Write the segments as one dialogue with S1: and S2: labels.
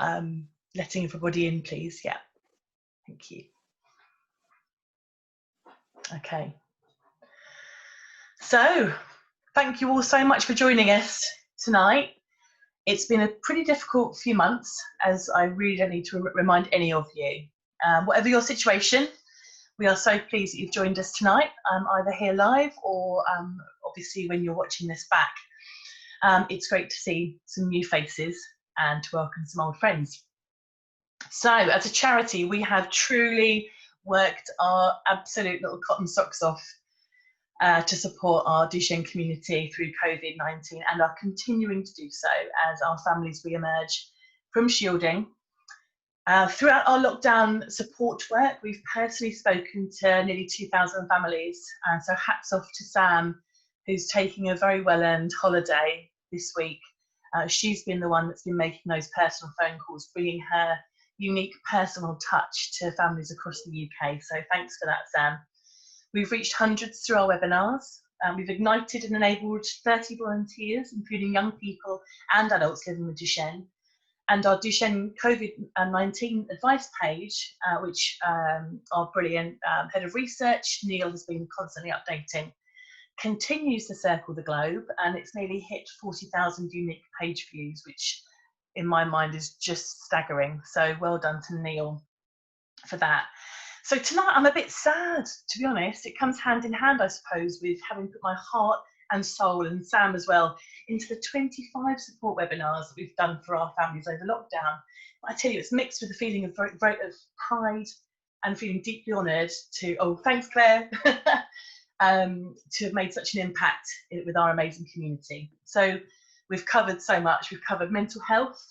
S1: letting everybody in, please. Yeah, thank you. Okay. So, thank you all so much for joining us tonight. It's been a pretty difficult few months, as I really don't need to remind any of you. Whatever your situation, we are so pleased that you've joined us tonight, either here live or obviously when you're watching this back. It's great to see some new faces and to welcome some old friends. So, as a charity, we have truly worked our absolute little cotton socks off to support our Duchenne community through COVID-19 and are continuing to do so as our families re-emerge from shielding. Throughout our lockdown support work, we've personally spoken to nearly 2,000 families. So hats off to Sam, who's taking a very well-earned holiday this week. She's been the one that's been making those personal phone calls, bringing her unique personal touch to families across the UK. So thanks for that, Sam. We've reached hundreds through our webinars. We've ignited and enabled 30 volunteers, including young people and adults living with Duchenne. And our Duchenne COVID-19 advice page, which our brilliant head of research, Neil, has been constantly updating, continues to circle the globe, and it's nearly hit 40,000 unique page views, which in my mind is just staggering. So well done to Neil for that. So tonight I'm a bit sad, to be honest. It comes hand in hand, I suppose, with having put my heart and soul, and Sam as well, into the 25 support webinars that we've done for our families over lockdown. But I tell you, it's mixed with a feeling of of pride and feeling deeply honoured to, oh, thanks Claire, to have made such an impact with our amazing community. So we've covered so much. We've covered mental health,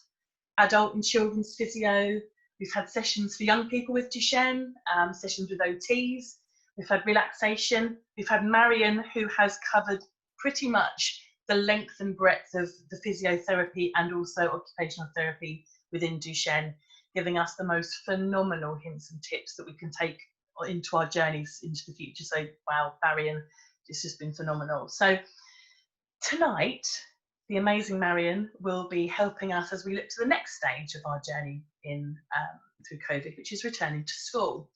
S1: adult and children's physio. We've had sessions for young people with Duchenne, sessions with OTs. We've had relaxation. We've had Marion, who has covered pretty much the length and breadth of the physiotherapy and also occupational therapy within Duchenne, giving us the most phenomenal hints and tips that we can take into our journeys into the future. So, wow, Marion, it's just been phenomenal. So tonight, the amazing Marion will be helping us as we look to the next stage of our journey through COVID, which is returning to school.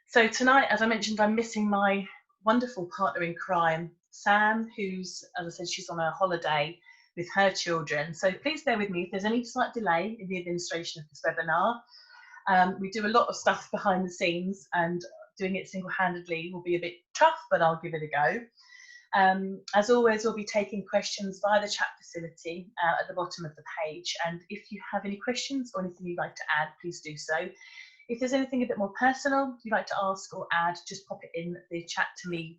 S1: So tonight, as I mentioned, I'm missing my wonderful partner in crime, Sam, who's, as I said, she's on a holiday with her children. So please bear with me if there's any slight delay in the administration of this webinar. We do a lot of stuff behind the scenes, and doing it single-handedly will be a bit tough, but I'll give it a go. As always, we'll be taking questions via the chat facility at the bottom of the page. And if you have any questions or anything you'd like to add, please do so. If there's anything a bit more personal you'd like to ask or add, just pop it in the chat to me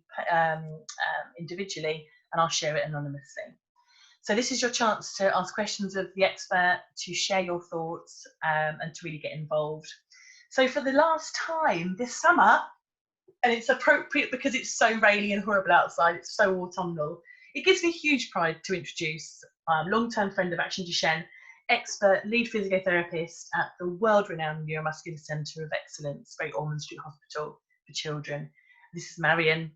S1: individually, and I'll share it anonymously. So this is your chance to ask questions of the expert, to share your thoughts, and to really get involved. So for the last time this summer, and it's appropriate because it's so rainy and horrible outside, it's so autumnal, it gives me huge pride to introduce long-term friend of Action Duchenne, expert lead physiotherapist at the world-renowned Neuromuscular Centre of Excellence, Great Ormond Street Hospital for Children. This is Marion.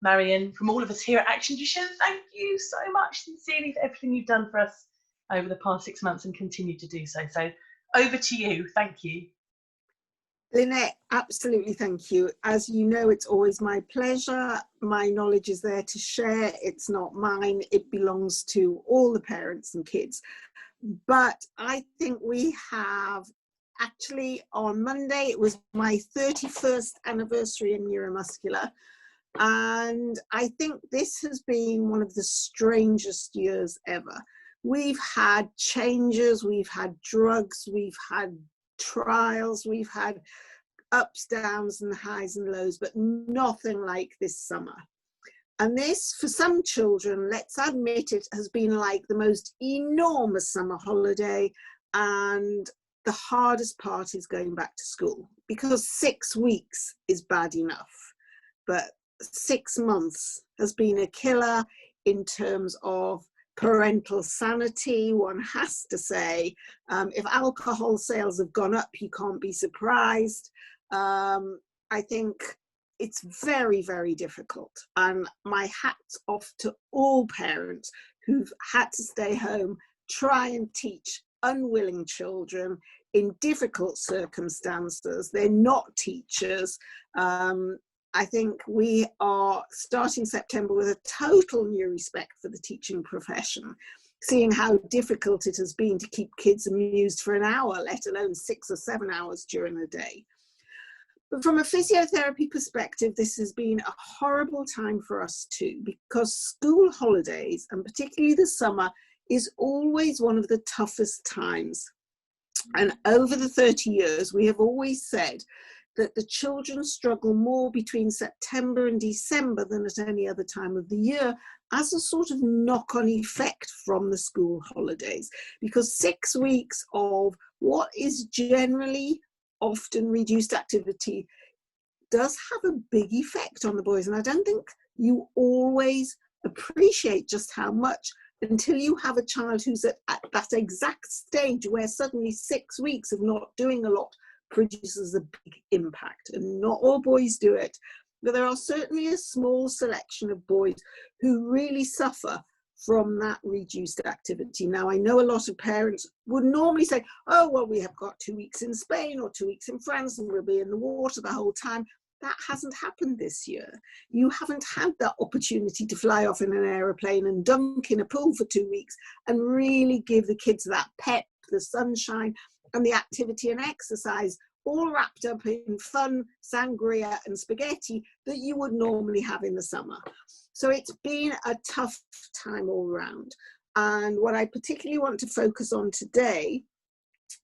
S1: Marion, from all of us here at Action Duchenne, thank you so much sincerely for everything you've done for us over the past 6 months and continue to do so. So over to you. Thank you.
S2: Lynnette, absolutely thank you. As you know, it's always my pleasure. My knowledge is there to share. It's not mine. It belongs to all the parents and kids. But I think we have actually on Monday, it was my 31st anniversary in neuromuscular. And I think this has been one of the strangest years ever. We've had changes, we've had drugs, we've had trials, we've had ups, downs and highs and lows, but nothing like this summer. And this, for some children, let's admit it, has been like the most enormous summer holiday, and the hardest part is going back to school, because 6 weeks is bad enough, but 6 months has been a killer in terms of parental sanity, one has to say. If alcohol sales have gone up, you can't be surprised. I think it's very, very difficult. And my hat's off to all parents who've had to stay home, try and teach unwilling children in difficult circumstances. They're not teachers. I think we are starting September with a total new respect for the teaching profession, seeing how difficult it has been to keep kids amused for an hour, let alone 6 or 7 hours during the day. But from a physiotherapy perspective, this has been a horrible time for us too, because school holidays, and particularly the summer, is always one of the toughest times. And over the 30 years, we have always said that the children struggle more between September and December than at any other time of the year, as a sort of knock-on effect from the school holidays. Because 6 weeks of what is generally often reduced activity does have a big effect on the boys. And I don't think you always appreciate just how much until you have a child who's at that exact stage where suddenly 6 weeks of not doing a lot produces a big impact. And not all boys do it, but there are certainly a small selection of boys who really suffer from that reduced activity. Now, I know a lot of parents would normally say, oh, well, we have got 2 weeks in Spain or 2 weeks in France and we'll be in the water the whole time. That hasn't happened this year. You haven't had that opportunity to fly off in an aeroplane and dunk in a pool for 2 weeks and really give the kids that pep, the sunshine, and the activity and exercise, all wrapped up in fun, sangria and spaghetti that you would normally have in the summer. So it's been a tough time all around. And what I particularly want to focus on today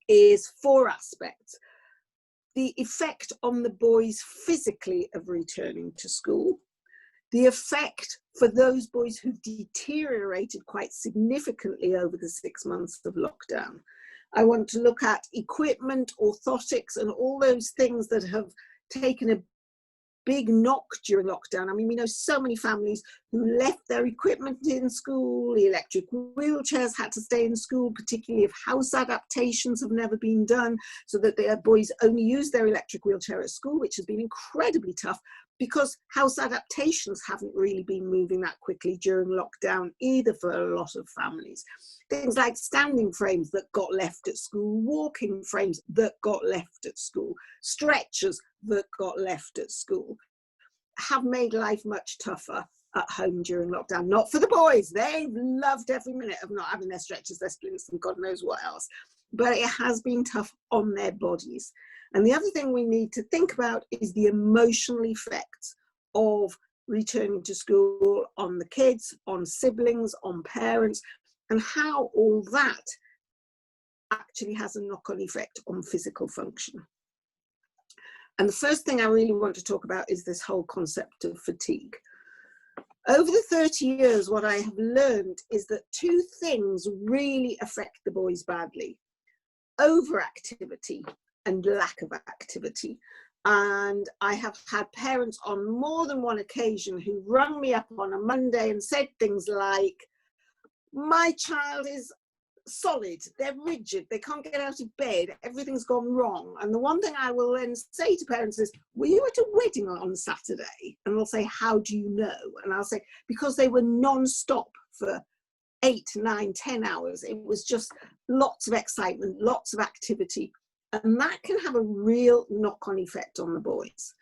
S2: is 4 aspects. The effect on the boys physically of returning to school, the effect for those boys who've deteriorated quite significantly over the 6 months of lockdown. I want to look at equipment, orthotics, and all those things that have taken a big knock during lockdown. I mean, we know so many families who left their equipment in school, the electric wheelchairs had to stay in school, particularly if house adaptations have never been done, so that their boys only use their electric wheelchair at school, which has been incredibly tough because house adaptations haven't really been moving that quickly during lockdown either for a lot of families. Things like standing frames that got left at school, walking frames that got left at school, stretchers that got left at school have made life much tougher at home during lockdown. Not for the boys, they've loved every minute of not having their stretchers, their splints, and God knows what else, but it has been tough on their bodies. And the other thing we need to think about is the emotional effects of returning to school on the kids, on siblings, on parents, and how all that actually has a knock-on effect on physical function. And the first thing I really want to talk about is this whole concept of fatigue. Over the 30 years, what I have learned is that 2 things really affect the boys badly: overactivity and lack of activity. And I have had parents on more than one occasion who rung me up on a Monday and said things like, my child is solid, they're rigid, they can't get out of bed, everything's gone wrong. And the one thing I will then say to parents is, were you at a wedding on Saturday? And they'll say, how do you know? And I'll say, because they were non-stop for 8, 9, 10 hours. It was just lots of excitement, lots of activity. And that can have a real knock-on effect on the boys.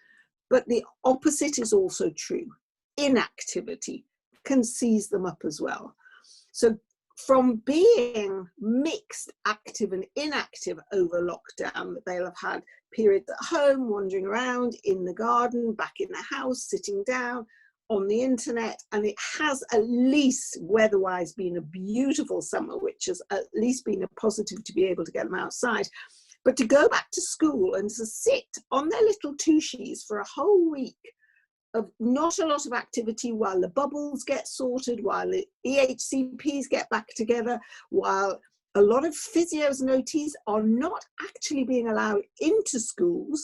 S2: But the opposite is also true. Inactivity can seize them up as well. So from being mixed, active and inactive over lockdown, they'll have had periods at home, wandering around, in the garden, back in the house, sitting down, on the internet, and it has at least weather-wise been a beautiful summer, which has at least been a positive to be able to get them outside. But to go back to school and to sit on their little tushies for a whole week of not a lot of activity while the bubbles get sorted, while the EHCPs get back together, while a lot of physios and OTs are not actually being allowed into schools,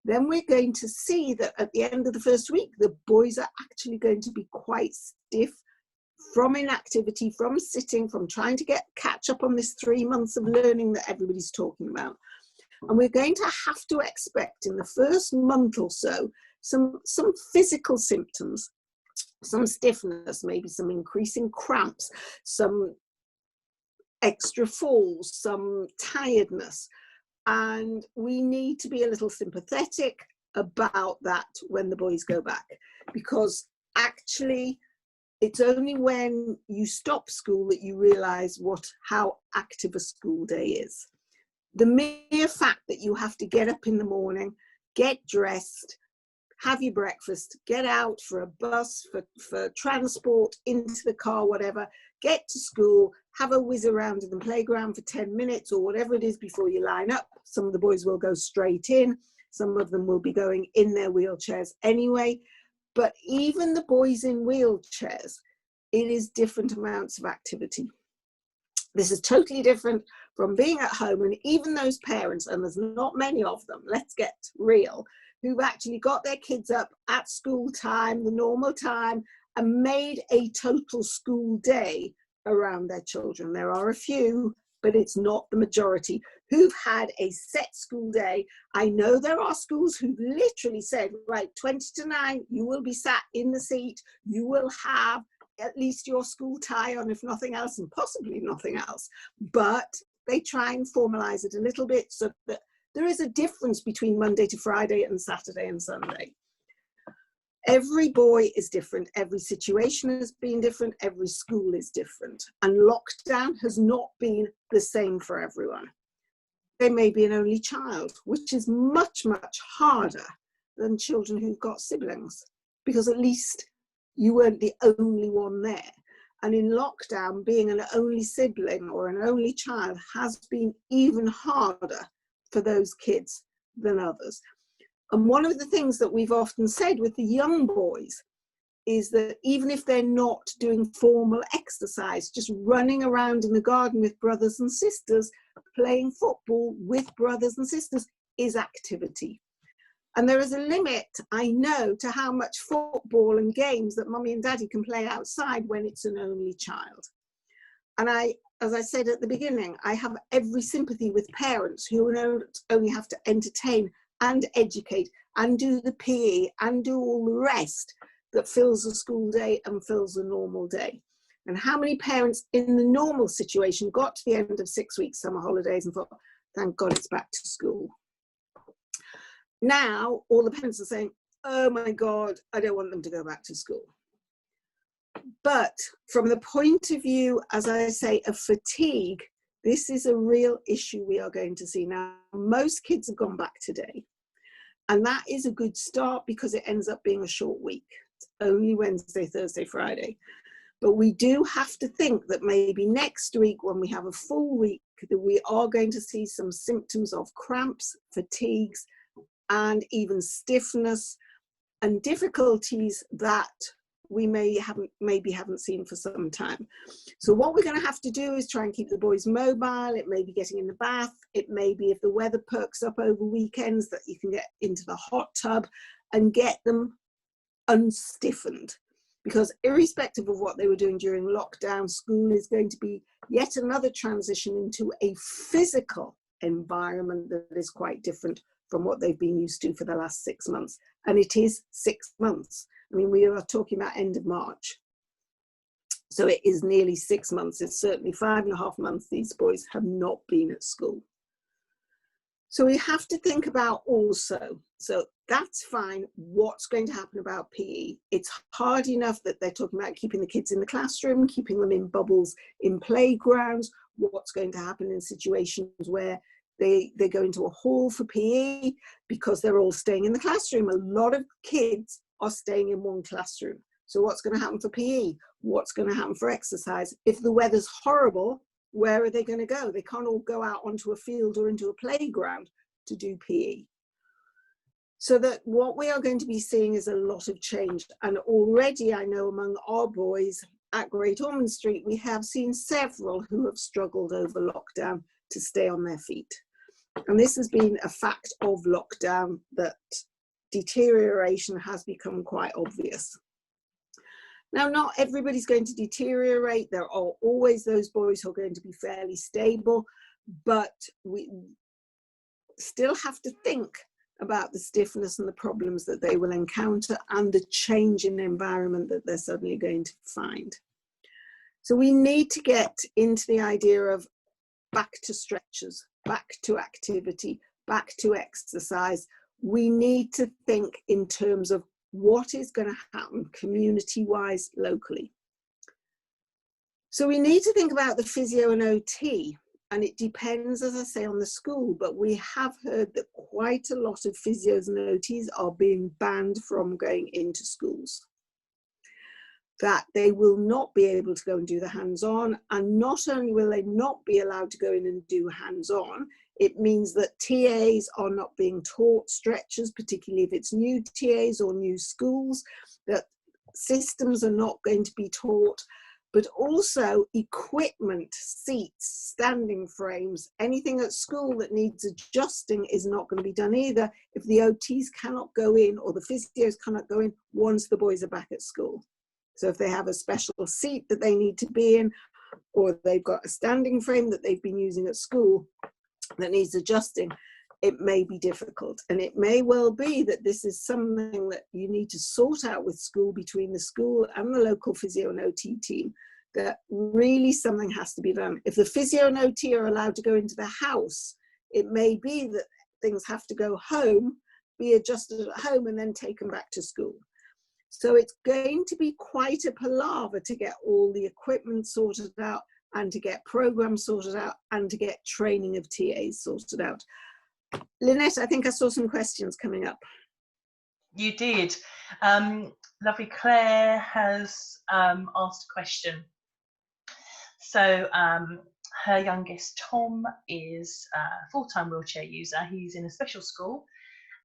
S2: then we're going to see that at the end of the first week, the boys are actually going to be quite stiff from inactivity, from sitting, from trying to catch up on this 3 months of learning that everybody's talking about. And we're going to have to expect in the first month or so some physical symptoms, some stiffness, maybe some increasing cramps, some extra falls, some tiredness. And we need to be a little sympathetic about that when the boys go back, because actually it's only when you stop school that you realize how active a school day is. The mere fact that you have to get up in the morning, get dressed, have your breakfast, get out for a bus, for transport, into the car, whatever, get to school, have a whiz around in the playground for 10 minutes or whatever it is before you line up. Some of the boys will go straight in. Some of them will be going in their wheelchairs anyway. But even the boys in wheelchairs, it is different amounts of activity. This is totally different from being at home. And even those parents, and there's not many of them, let's get real, who've actually got their kids up at school time, the normal time, and made a total school day around their children. There are a few, but it's not the majority, who've had a set school day. I know there are schools who've literally said, right, 20 to 9, you will be sat in the seat, you will have at least your school tie on, if nothing else, and possibly nothing else. But they try and formalize it a little bit so that there is a difference between Monday to Friday and Saturday and Sunday. Every boy is different. Every situation has been different. Every school is different. And lockdown has not been the same for everyone. There may be an only child, which is much, much harder than children who've got siblings, because at least you weren't the only one there. And in lockdown, being an only sibling or an only child has been even harder for those kids than others. And one of the things that we've often said with the young boys is that even if they're not doing formal exercise, just running around in the garden with brothers and sisters, playing football with brothers and sisters is activity. And there is a limit, I know, to how much football and games that mummy and daddy can play outside when it's an only child. And as I said at the beginning, I have every sympathy with parents who only have to entertain and educate and do the PE and do all the rest that fills a school day and fills a normal day. And how many parents in the normal situation got to the end of 6 weeks summer holidays and thought, thank God it's back to school. Now all the parents are saying, oh my God, I don't want them to go back to school. But from the point of view, as I say, of fatigue, this is a real issue we are going to see. Now, most kids have gone back today, and that is a good start because it ends up being a short week. It's only Wednesday, Thursday, Friday. But we do have to think that maybe next week, when we have a full week, that we are going to see some symptoms of cramps, fatigues, and even stiffness and difficulties that we maybe haven't seen for some time. So what we're going to have to do is try and keep the boys mobile. It may be getting in the bath. It may be, if the weather perks up over weekends, that you can get into the hot tub and get them unstiffened. Because irrespective of what they were doing during lockdown, school is going to be yet another transition into a physical environment that is quite different from what they've been used to for the last 6 months. And it is 6 months. I mean, we are talking about end of March. So it is nearly 6 months. It's certainly 5.5 months these boys have not been at school. So we have to think about also, so that's fine, what's going to happen about PE? It's hard enough that they're talking about keeping the kids in the classroom, keeping them in bubbles in playgrounds. What's going to happen in situations where they go into a hall for PE because they're all staying in the classroom? A lot of kids are staying in one classroom. So what's going to happen for PE? What's going to happen for exercise? If the weather's horrible, where are they going to go? They can't all go out onto a field or into a playground to do PE. So that what we are going to be seeing is a lot of change. And already I know among our boys at Great Ormond Street, we have seen several who have struggled over lockdown to stay on their feet. And this has been a fact of lockdown, that deterioration has become quite obvious. Now, not everybody's going to deteriorate. There are always those boys who are going to be fairly stable, but we still have to think about the stiffness and the problems that they will encounter and the change in the environment that they're suddenly going to find. So we need to get into the idea of back to stretches, back to activity, back to exercise. We need to think in terms of what is going to happen community-wise, locally. So we need to think about the physio and OT, and it depends, as I say, on the school, but we have heard that quite a lot of physios and OTs are being banned from going into schools. That they will not be able to go and do the hands-on, and not only will they not be allowed to go in and do hands-on, it means that TAs are not being taught stretches, particularly if it's new TAs or new schools, that systems are not going to be taught, but also equipment, seats, standing frames, anything at school that needs adjusting is not going to be done either if the OTs cannot go in or the physios cannot go in once the boys are back at school. So if they have a special seat that they need to be in, or they've got a standing frame that they've been using at school that needs adjusting, it may be difficult. And it may well be that this is something that you need to sort out with school, between the school and the local physio and OT team, that really something has to be done. If the physio and OT are allowed to go into the house, it may be that things have to go home, be adjusted at home, and then taken back to school. So it's going to be quite a palaver to get all the equipment sorted out, and to get programs sorted out, and to get training of TAs sorted out. Lynnette, I think I saw some questions coming up.
S1: You did. Lovely Claire has asked a question. So her youngest Tom is a full-time wheelchair user. He's in a special school,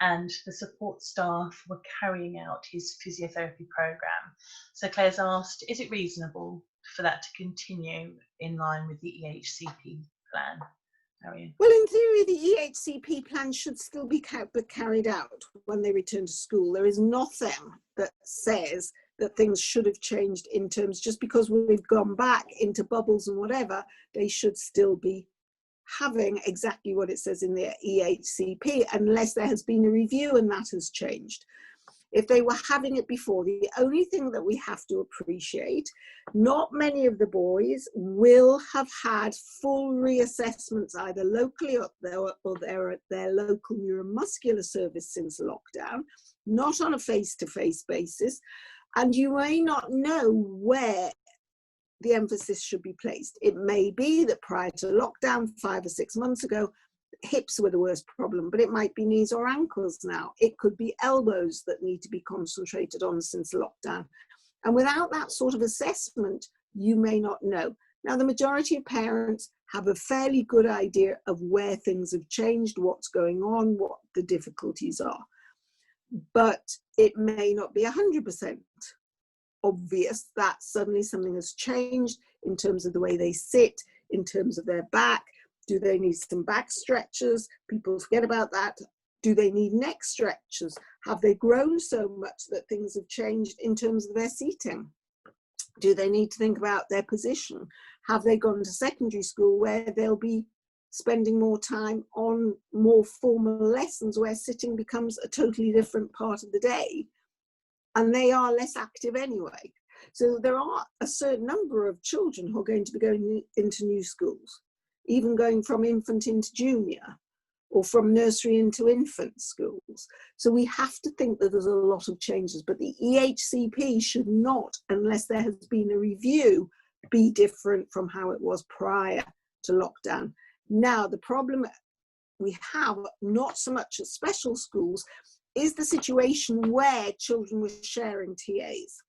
S1: and the support staff were carrying out his physiotherapy program. So Claire's asked, is it reasonable for that to continue in line with the EHCP plan? Marion?
S2: Well, in theory, the EHCP plan should still be carried out when they return to school. There is nothing that says that things should have changed in terms, just because we've gone back into bubbles and whatever, they should still be having exactly what it says in the EHCP, unless there has been a review and that has changed. If they were having it before, the only thing that we have to appreciate, not many of the boys will have had full reassessments either locally or their local neuromuscular service since lockdown, not on a face-to-face basis, and you may not know where the emphasis should be placed. It may be that prior to lockdown 5 or 6 months ago, hips were the worst problem, but it might be knees or ankles now. It could be elbows that need to be concentrated on since lockdown. And without that sort of assessment, you may not know. Now, the majority of parents have a fairly good idea of where things have changed, what's going on, what the difficulties are. But it may not be 100% obvious that suddenly something has changed in terms of the way they sit, in terms of their back. Do they need some back stretches? People forget about that. Do they need neck stretches? Have they grown so much that things have changed in terms of their seating? Do they need to think about their position? Have they gone to secondary school where they'll be spending more time on more formal lessons where sitting becomes a totally different part of the day? And they are less active anyway. So there are a certain number of children who are going to be going into new schools, even going from infant into junior, or from nursery into infant schools. So we have to think that there's a lot of changes, but the EHCP should not, unless there has been a review, be different from how it was prior to lockdown. Now, the problem we have, not so much at special schools, is the situation where children were sharing TAs.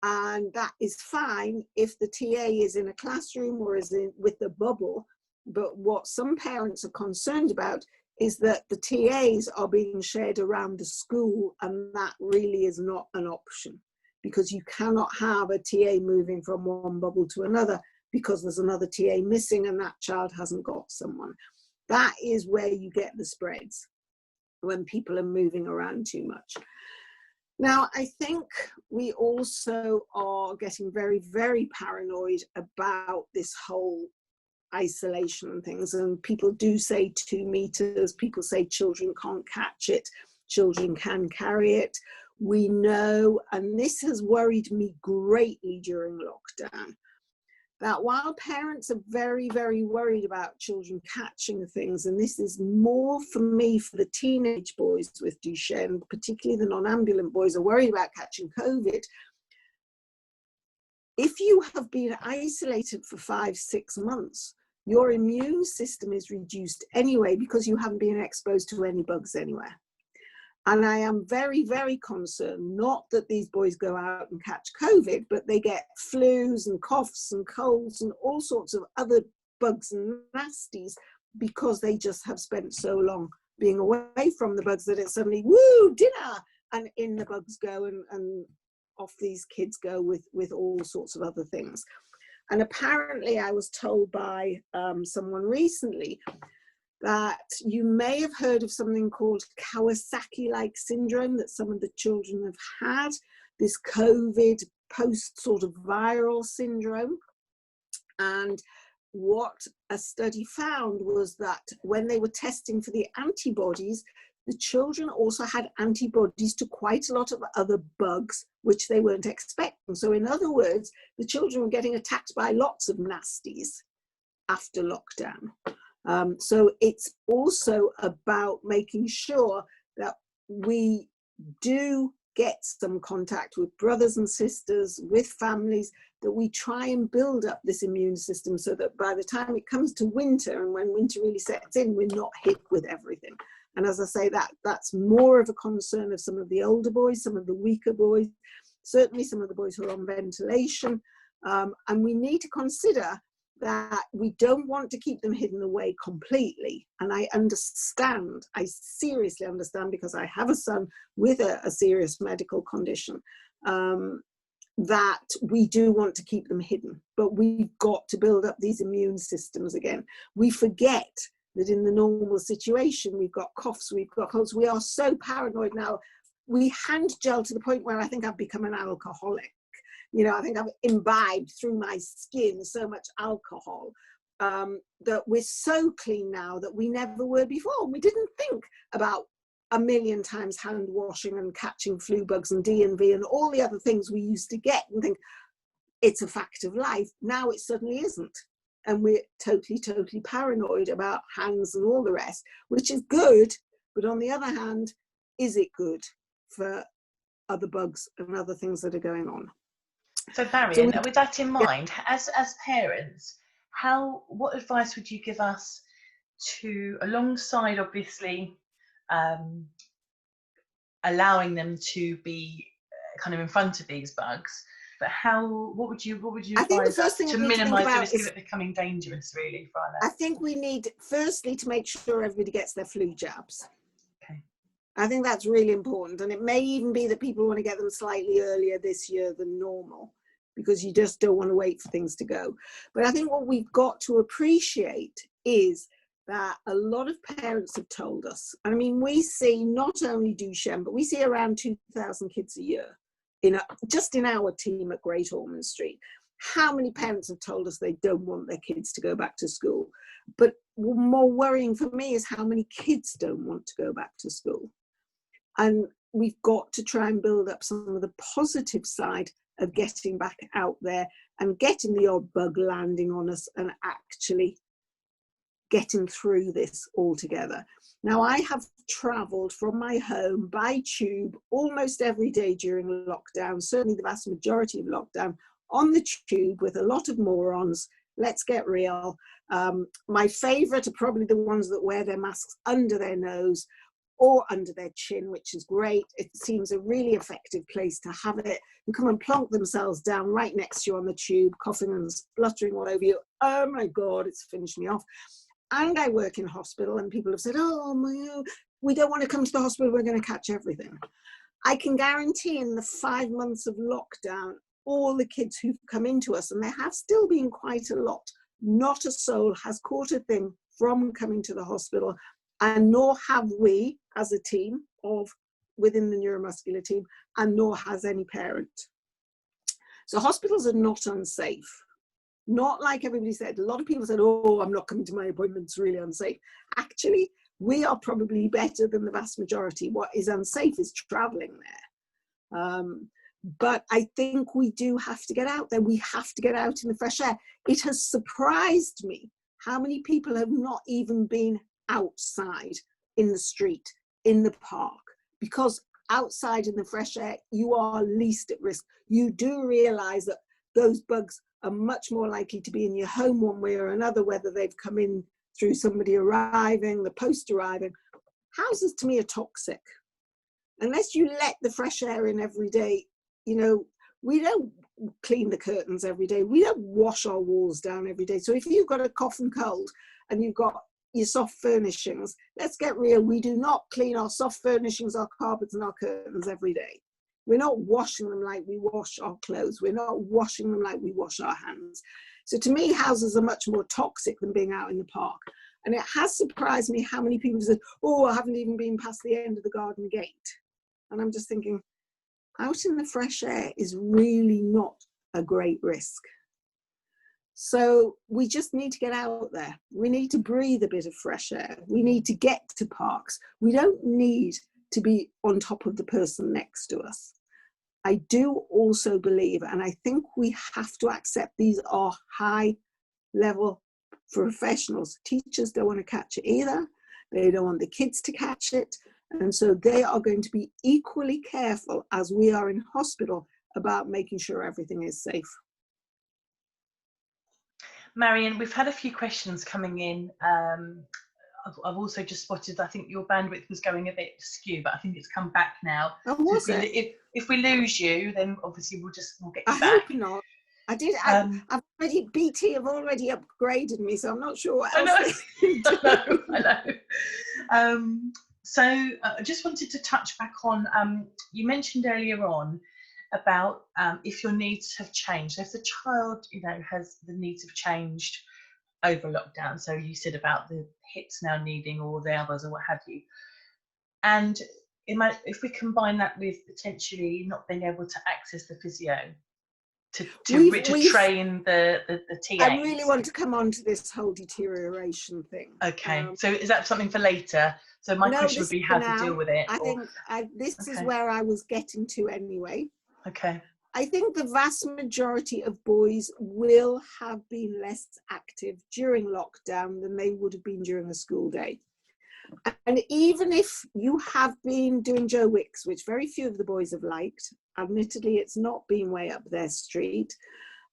S2: And that is fine if the TA is in a classroom or is with a bubble. But what some parents are concerned about is that the TAs are being shared around the school, and that really is not an option, because you cannot have a TA moving from one bubble to another because there's another TA missing and that child hasn't got someone. That is where you get the spreads, when people are moving around too much. Now, I think we also are getting very, very paranoid about this whole isolation and things. And people do say 2 meters, people say children can't catch it, children can carry it. We know, and this has worried me greatly during lockdown, that while parents are very, very worried about children catching things, and this is more for me for the teenage boys with Duchenne, particularly the non-ambulant boys are worried about catching COVID. If you have been isolated for 5-6 months, your immune system is reduced anyway because you haven't been exposed to any bugs anywhere. And I am very, very concerned, not that these boys go out and catch COVID, but they get flus and coughs and colds and all sorts of other bugs and nasties because they just have spent so long being away from the bugs that it's suddenly, woo, dinner, and in the bugs go, and off these kids go with all sorts of other things. And apparently I was told by someone recently that you may have heard of something called Kawasaki-Like Syndrome that some of the children have had, this COVID post sort of viral syndrome. And what a study found was that when they were testing for the antibodies, the children also had antibodies to quite a lot of other bugs, which they weren't expecting. So in other words, the children were getting attacked by lots of nasties after lockdown. So it's also about making sure that we do get some contact with brothers and sisters, with families, that we try and build up this immune system so that by the time it comes to winter, and when winter really sets in, we're not hit with everything. And as I say, that's more of a concern of some of the older boys, some of the weaker boys, certainly some of the boys who are on ventilation. And we need to consider that we don't want to keep them hidden away completely. And I understand, I seriously understand, because I have a son with a serious medical condition, that we do want to keep them hidden, but we've got to build up these immune systems again. We forget that in the normal situation, we've got coughs, we've got colds. We are so paranoid now. We hand gel to the point where I think I've become an alcoholic. You know, I think I've imbibed through my skin so much alcohol that we're so clean now that we never were before. We didn't think about a million times hand washing and catching flu bugs and D&V and all the other things we used to get and think it's a fact of life. Now it suddenly isn't. And we're totally, totally paranoid about hands and all the rest, which is good. But on the other hand, is it good for other bugs and other things that are going on?
S1: So Marion, with that in mind, as parents, what advice would you give us to, alongside obviously allowing them to be kind of in front of these bugs, but what would you advise us to minimise the risk of it becoming dangerous, really, for our lives?
S2: I think we need firstly to make sure everybody gets their flu jabs.
S1: Okay.
S2: I think that's really important, and it may even be that people want to get them slightly earlier this year than normal, because you just don't want to wait for things to go. But I think what we've got to appreciate is that a lot of parents have told us, I mean, we see not only Duchenne, but we see around 2,000 kids a year just in our team at Great Ormond Street. How many parents have told us they don't want their kids to go back to school? But more worrying for me is how many kids don't want to go back to school. And we've got to try and build up some of the positive side of getting back out there and getting the odd bug landing on us and actually getting through this altogether. Now, I have travelled from my home by tube almost every day during lockdown, certainly the vast majority of lockdown, on the tube with a lot of morons. Let's get real. My favourite are probably the ones that wear their masks under their nose or under their chin, which is great. It seems a really effective place to have it. You come and plonk themselves down right next to you on the tube, coughing and spluttering all over you. Oh my God, it's finished me off. And I work in hospital, and people have said, oh, we don't want to come to the hospital, we're going to catch everything. I can guarantee in the 5 months of lockdown, all the kids who've come into us, and there have still been quite a lot, not a soul has caught a thing from coming to the hospital, and nor have we as a team within the neuromuscular team, and nor has any parent. So hospitals are not unsafe. Not like everybody said. A lot of people said, oh, I'm not coming to my appointment, it's really unsafe. Actually, we are probably better than the vast majority. What is unsafe is traveling there. But I think we do have to get out there. We have to get out in the fresh air. It has surprised me how many people have not even been outside in the street, in the park, because outside in the fresh air, you are least at risk. You do realize that those bugs are much more likely to be in your home one way or another, whether they've come in through somebody arriving, the post arriving. Houses to me are toxic. Unless you let the fresh air in every day, you know, we don't clean the curtains every day. We don't wash our walls down every day. So if you've got a cough and cold and you've got your soft furnishings, let's get real. We do not clean our soft furnishings, our carpets and our curtains every day. We're not washing them like we wash our clothes. We're not washing them like we wash our hands. So to me, houses are much more toxic than being out in the park. And it has surprised me how many people said, oh, I haven't even been past the end of the garden gate. And I'm just thinking, out in the fresh air is really not a great risk. So we just need to get out there. We need to breathe a bit of fresh air. We need to get to parks. We don't need to be on top of the person next to us. I do also believe, and I think we have to accept, these are high level professionals. Teachers don't want to catch it either. They don't want the kids to catch it. And so they are going to be equally careful as we are in hospital about making sure everything is safe.
S1: Marion, we've had a few questions coming in. I've also just spotted, I think your bandwidth was going a bit skew, but I think it's come back now.
S2: Oh, was
S1: so if we lose you, then obviously we'll get you back.
S2: I hope not. I've already, BT have already upgraded me, so I'm not sure what else they do.
S1: I know. So I just wanted to touch back on, you mentioned earlier on about if your needs have changed. So if the child, you know, has the needs have changed over lockdown. So you said about the hips now needing all the others or what have you. And if we combine that with potentially not being able to access the physio to train the TAs.
S2: I really want to come on to this whole deterioration thing.
S1: Okay, so is that something for later? So my question would be how to deal with it.
S2: I think this is where I was getting to anyway.
S1: Okay.
S2: I think the vast majority of boys will have been less active during lockdown than they would have been during a school day. And even if you have been doing Joe Wicks, which very few of the boys have liked, admittedly, it's not been way up their street.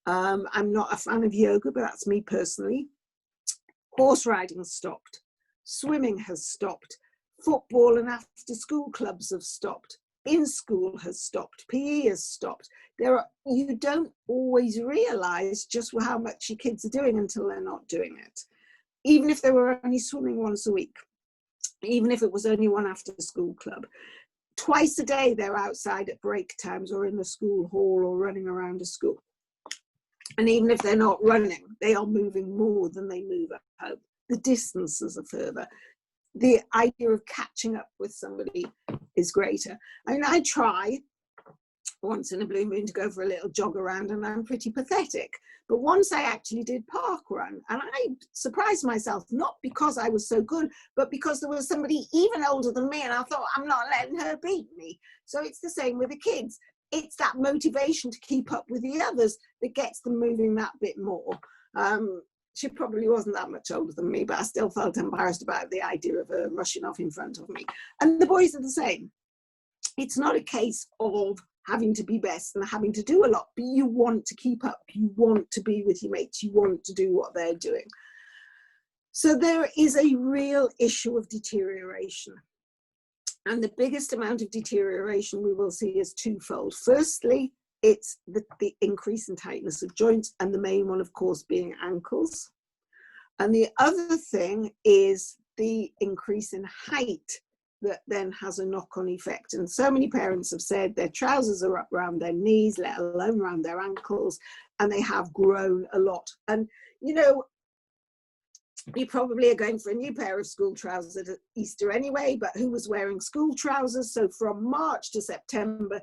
S2: I'm not a fan of yoga, but that's me personally. Horse riding stopped. Swimming has stopped. Football and after school clubs have stopped. In school has stopped. PE has stopped. You don't always realise just how much your kids are doing until they're not doing it. Even if they were only swimming once a week, even if it was only one after school club. Twice a day they're outside at break times or in the school hall or running around a school. And even if they're not running, they are moving more than they move at home. The distances are further. The idea of catching up with somebody is greater. I mean, I try once in a blue moon to go for a little jog around and I'm pretty pathetic. But once I actually did park run and I surprised myself, not because I was so good, but because there was somebody even older than me and I thought, I'm not letting her beat me. So it's the same with the kids. It's that motivation to keep up with the others that gets them moving that bit more. She probably wasn't that much older than me, but I still felt embarrassed about the idea of her rushing off in front of me. And the boys are the same. It's not a case of having to be best and having to do a lot, but you want to keep up. You want to be with your mates. You want to do what they're doing. So there is a real issue of deterioration. And the biggest amount of deterioration we will see is twofold. Firstly, it's the increase in tightness of joints, and the main one, of course, being ankles. And the other thing is the increase in height that then has a knock-on effect. And so many parents have said their trousers are up around their knees, let alone around their ankles, and they have grown a lot. And, you know, you probably are going for a new pair of school trousers at Easter anyway, but who was wearing school trousers? So from March to September,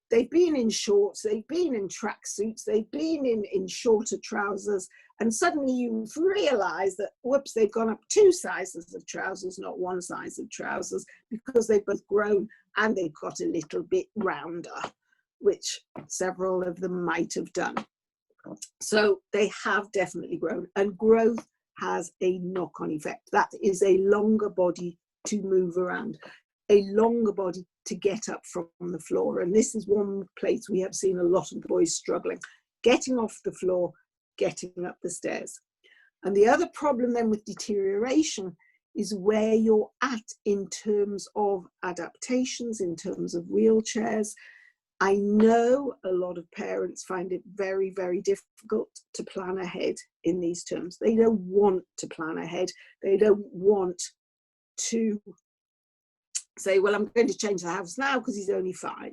S2: they've been in shorts, they've been in tracksuits, they've been in shorter trousers, and suddenly you've realised that, whoops, they've gone up 2 sizes of trousers, not 1 size of trousers, because they've both grown and they've got a little bit rounder. which several of them might have done. So they have definitely grown, and growth has a knock-on effect. That is a longer body to move around, a longer body to get up from the floor. And this is one place we have seen a lot of the boys struggling, getting off the floor, getting up the stairs. And the other problem then with deterioration is where you're at in terms of adaptations, in terms of wheelchairs. I know a lot of parents find it very, very difficult to plan ahead in these terms. They don't want to plan ahead. They don't want to say, well, I'm going to change the house now because he's only 5.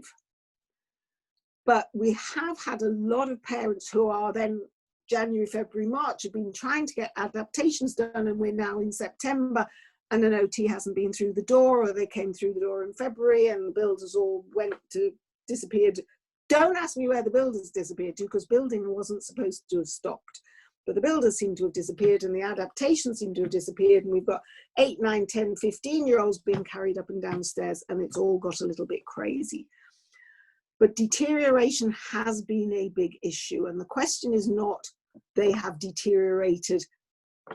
S2: But we have had a lot of parents who are then January, February, March have been trying to get adaptations done, and we're now in September and an OT hasn't been through the door, or they came through the door in February and the builders all disappeared. Don't ask me where the builders disappeared to, because building wasn't supposed to have stopped. But the builders seem to have disappeared and the adaptations seem to have disappeared, and we've got 8, 9, 10, 15-year-olds being carried up and downstairs, and it's all got a little bit crazy. But deterioration has been a big issue, and the question is not they have deteriorated,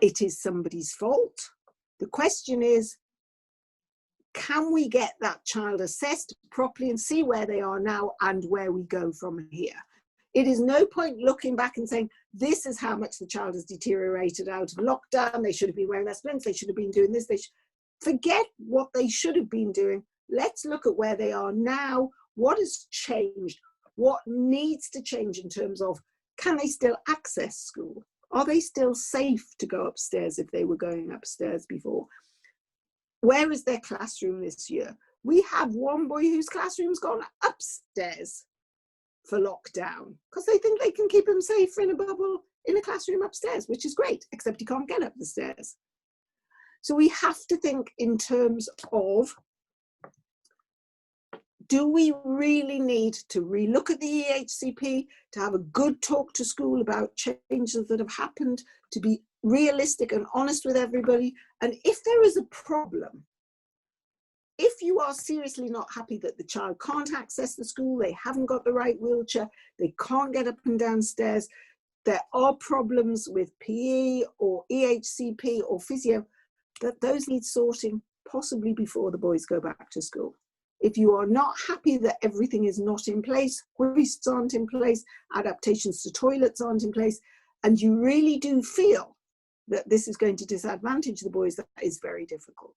S2: it is somebody's fault. The question is, can we get that child assessed properly and see where they are now and where we go from here? It is no point looking back and saying, this is how much the child has deteriorated out of lockdown. They should have been wearing their splints. They should have been doing this. Forget what they should have been doing. Let's look at where they are now. What has changed? What needs to change in terms of, can they still access school? Are they still safe to go upstairs if they were going upstairs before? Where is their classroom this year? We have one boy whose classroom's gone upstairs for lockdown because they think they can keep him safe in a bubble in a classroom upstairs, which is great, except he can't get up the stairs. So we have to think in terms of, do we really need to relook at the EHCP, to have a good talk to school about changes that have happened, to be realistic and honest with everybody? And if there is a problem, if you are seriously not happy that the child can't access the school, they haven't got the right wheelchair, they can't get up and down stairs, there are problems with PE or EHCP or physio, that those need sorting possibly before the boys go back to school. If you are not happy that everything is not in place, hoists aren't in place, adaptations to toilets aren't in place, and you really do feel that this is going to disadvantage the boys, that is very difficult.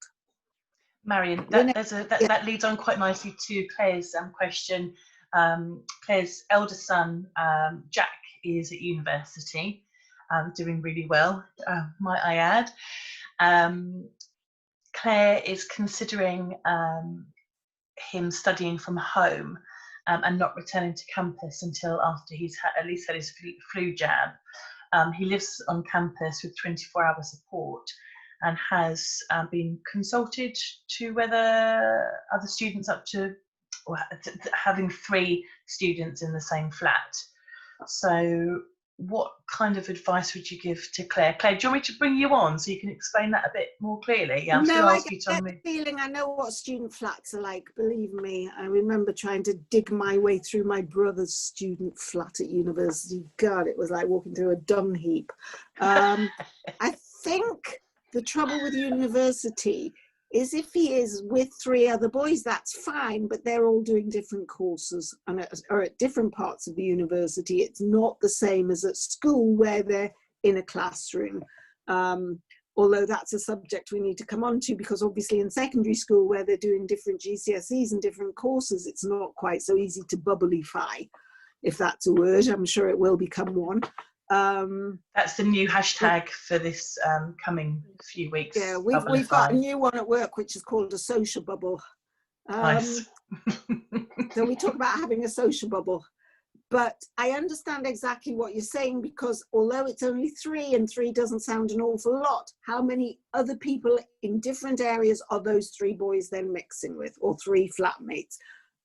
S1: Marion, that leads on quite nicely to Claire's question. Claire's eldest son, Jack, is at university, doing really well, might I add. Claire is considering him studying from home and not returning to campus until after he's at least had his flu jab. He lives on campus with 24-hour support and has been consulted to whether other students up to, or having 3 students in the same flat. So what kind of advice would you give to Claire? Claire, do you want me to bring you on so you can explain that a bit more clearly? Yeah,
S2: no, I get that feeling. I know what student flats are like, believe me. I remember trying to dig my way through my brother's student flat at university. God, it was like walking through a dung heap. I think the trouble with university is if he is with 3 other boys, that's fine, but they're all doing different courses and are at different parts of the university. It's not the same as at school where they're in a classroom. Although that's a subject we need to come on to, because obviously in secondary school where they're doing different GCSEs and different courses, it's not quite so easy to bubblyfy, if that's a word. I'm sure it will become one.
S1: That's the new hashtag for this coming few weeks.
S2: Yeah, we've got a new one at work which is called a social bubble.
S1: Nice.
S2: So we talk about having a social bubble. But I understand exactly what you're saying, because although it's only 3 and 3 doesn't sound an awful lot, how many other people in different areas are those 3 boys then mixing with, or 3 flatmates?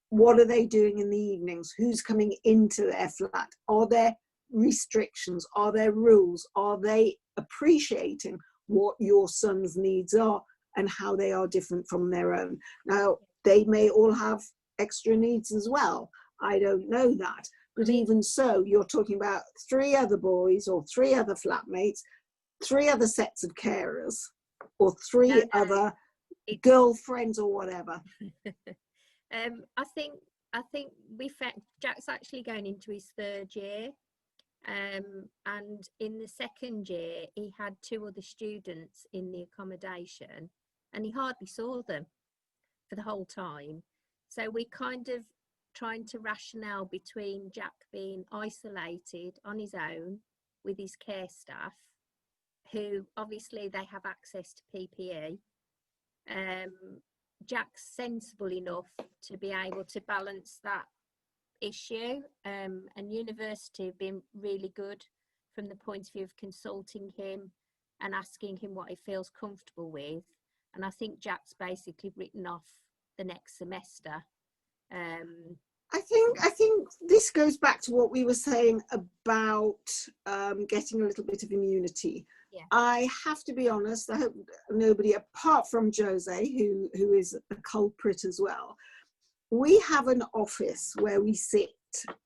S2: What are they doing in the evenings? Who's coming into their flat? Are there restrictions? Are there rules? Are they appreciating what your son's needs are and how they are different from their own? Now, they may all have extra needs as well, I don't know that. But even so, you're talking about 3 other boys or 3 other flatmates, 3 other sets of carers, or 3 other girlfriends or whatever.
S3: I think we found Jack's actually going into his 3rd year, and in the 2nd year he had 2 other students in the accommodation, and he hardly saw them for the whole time. So we kind of trying to rationale between Jack being isolated on his own with his care staff, who obviously they have access to PPE. Jack's sensible enough to be able to balance that issue, and university have been really good from the point of view of consulting him and asking him what he feels comfortable with. And I think Jack's basically written off the next semester.
S2: I think this goes back to what we were saying about getting a little bit of immunity.
S3: Yeah.
S2: I have to be honest, I hope nobody apart from Jose, who is a culprit as well. We have an office where we sit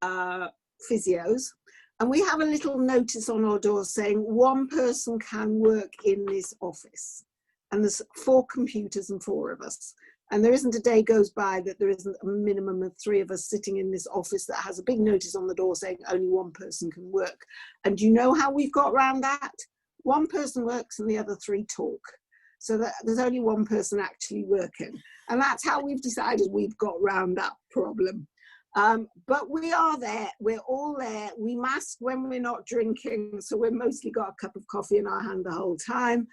S2: physios, and we have a little notice on our door saying 1 person can work in this office. And there's 4 computers and 4 of us. And there isn't a day goes by that there isn't a minimum of 3 of us sitting in this office that has a big notice on the door saying only 1 person can work. And do you know how we've got around that? 1 person works and the other 3 talk. So that there's only 1 person actually working. And that's how we've decided we've got around that problem. But we are there, we're all there. We mask when we're not drinking. So we've mostly got a cup of coffee in our hand the whole time.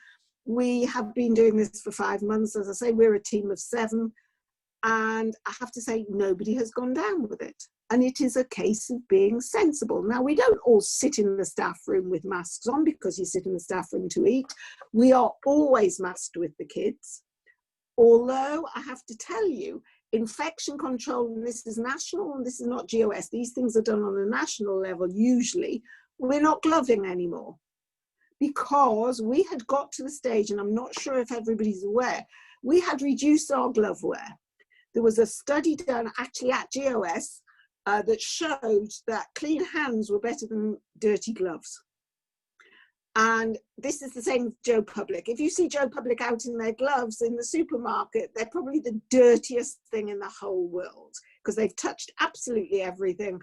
S2: We have been doing this for 5 months. As I say, we're a team of 7. And I have to say, nobody has gone down with it. And it is a case of being sensible. Now, we don't all sit in the staff room with masks on because you sit in the staff room to eat. We are always masked with the kids. Although I have to tell you, infection control, and this is national and this is not GOS, these things are done on a national level usually, we're not gloving anymore. Because we had got to the stage, and I'm not sure if everybody's aware, we had reduced our glove wear. There was a study done actually at GOS that showed that clean hands were better than dirty gloves. And this is the same with Joe Public. If you see Joe Public out in their gloves in the supermarket, they're probably the dirtiest thing in the whole world because they've touched absolutely everything.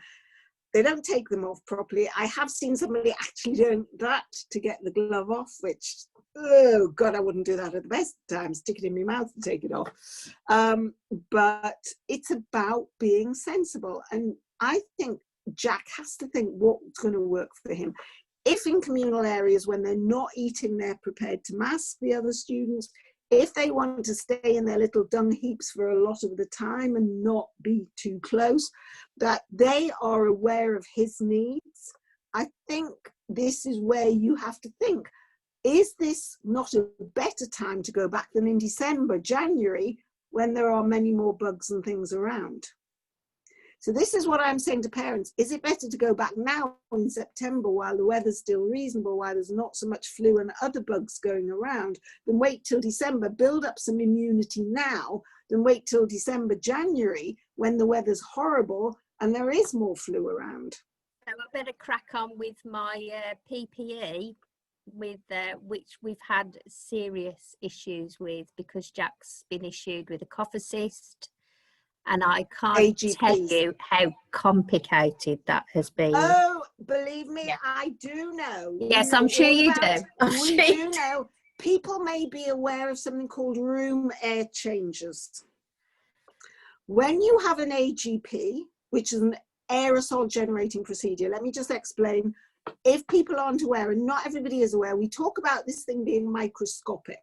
S2: They don't take them off properly. I have seen somebody actually doing that to get the glove off, which, oh God, I wouldn't do that at the best time, stick it in my mouth and take it off. But it's about being sensible. And I think Jack has to think what's going to work for him. If in communal areas, when they're not eating, they're prepared to mask the other students. If they want to stay in their little dung heaps for a lot of the time and not be too close, that they are aware of his needs. I think this is where you have to think, is this not a better time to go back than in December, January, when there are many more bugs and things around? So this is what I'm saying to parents. Is it better to go back now in September while the weather's still reasonable, while there's not so much flu and other bugs going around, than wait till December, build up some immunity now, than wait till December, January, when the weather's horrible and there is more flu around?
S3: So I better crack on with my PPE, with which we've had serious issues with because Jack's been issued with a cough assist. And I can't
S2: AGPs.
S3: tell you how complicated that has been.
S2: Oh, believe me, yeah. I do know.
S3: Yes, I'm sure you do.
S2: We do know. People may be aware of something called room air changes. When you have an AGP, which is an aerosol generating procedure, let me just explain. If people aren't aware, and not everybody is aware, we talk about this thing being microscopic.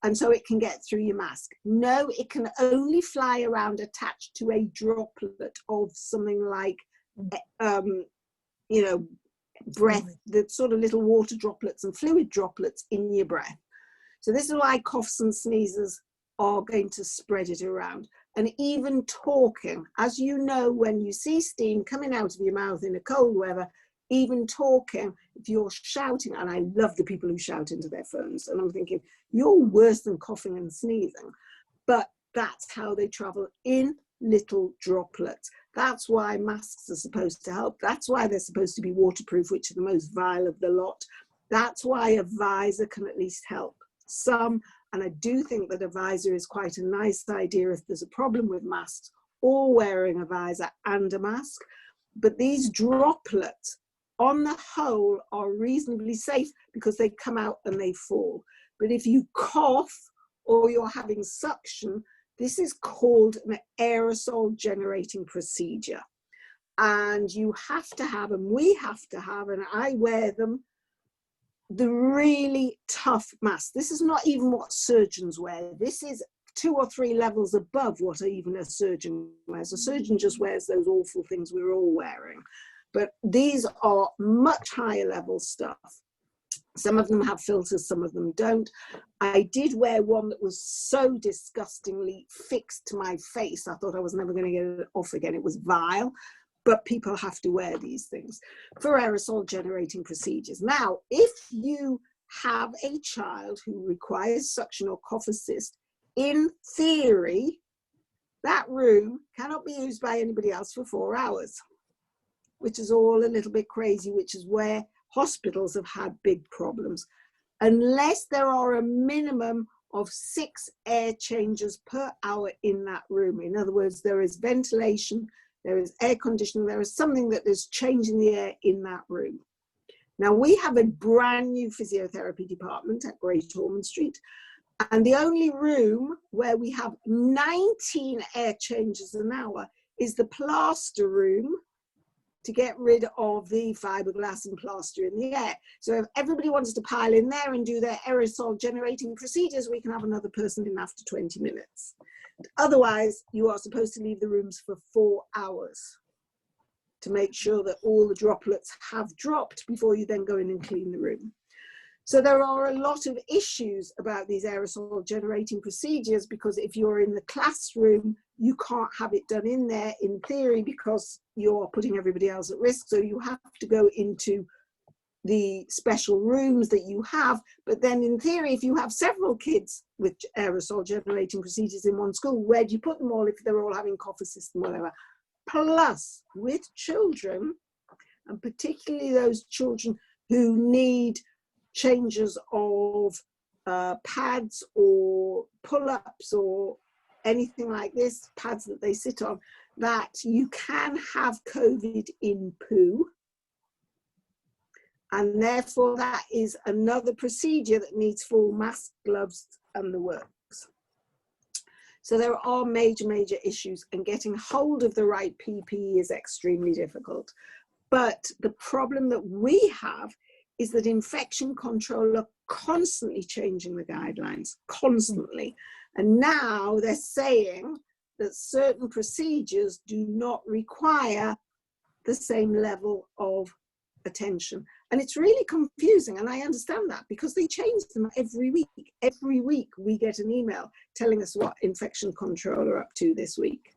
S2: And so it can get through your mask. No, it can only fly around attached to a droplet of something like, breath, the sort of little water droplets and fluid droplets in your breath. So this is why coughs and sneezes are going to spread it around. And even talking, as you know, when you see steam coming out of your mouth in a cold weather, even talking, if you're shouting, and I love the people who shout into their phones, and I'm thinking, you're worse than coughing and sneezing. But that's how they travel in little droplets. That's why masks are supposed to help. That's why they're supposed to be waterproof, which are the most vile of the lot. That's why a visor can at least help some. And I do think that a visor is quite a nice idea if there's a problem with masks, or wearing a visor and a mask. But these droplets, on the whole, are reasonably safe because they come out and they fall. But if you cough or you're having suction, this is called an aerosol generating procedure. And you have to have, and we have to have, and I wear them, the really tough mask. This is not even what surgeons wear. This is 2 or 3 levels above what even a surgeon wears. A surgeon just wears those awful things we're all wearing. But these are much higher level stuff. Some of them have filters, some of them don't. I did wear one that was so disgustingly fixed to my face, I thought I was never going to get it off again. It was vile. But people have to wear these things for aerosol generating procedures. Now, if you have a child who requires suction or cough assist, in theory, that room cannot be used by anybody else for 4 hours, which is all a little bit crazy, which is where hospitals have had big problems. Unless there are a minimum of 6 air changes per hour in that room. In other words, there is ventilation, there is air conditioning, there is something that is changing the air in that room. Now, we have a brand new physiotherapy department at Great Ormond Street, and the only room where we have 19 air changes an hour is the plaster room, to get rid of the fiberglass and plaster in the air. So if everybody wants to pile in there and do their aerosol generating procedures, we can have another person in after 20 minutes. Otherwise, you are supposed to leave the rooms for 4 hours to make sure that all the droplets have dropped before you then go in and clean the room. So there are a lot of issues about these aerosol generating procedures, because if you're in the classroom, you can't have it done in there in theory because you're putting everybody else at risk. So you have to go into the special rooms that you have. But then in theory, if you have several kids with aerosol generating procedures in one school, where do you put them all if they're all having cough assist and whatever? Plus, with children, and particularly those children who need changes of pads or pull-ups or anything like this, pads that they sit on, that you can have COVID in poo. And therefore that is another procedure that needs full mask, gloves and the works. So there are major issues, and getting hold of the right PPE is extremely difficult. But the problem that we have is that infection control are constantly changing the guidelines, constantly. And now they're saying that certain procedures do not require the same level of attention. And it's really confusing, and I understand that, because they change them every week. Every week we get an email telling us what infection control are up to this week.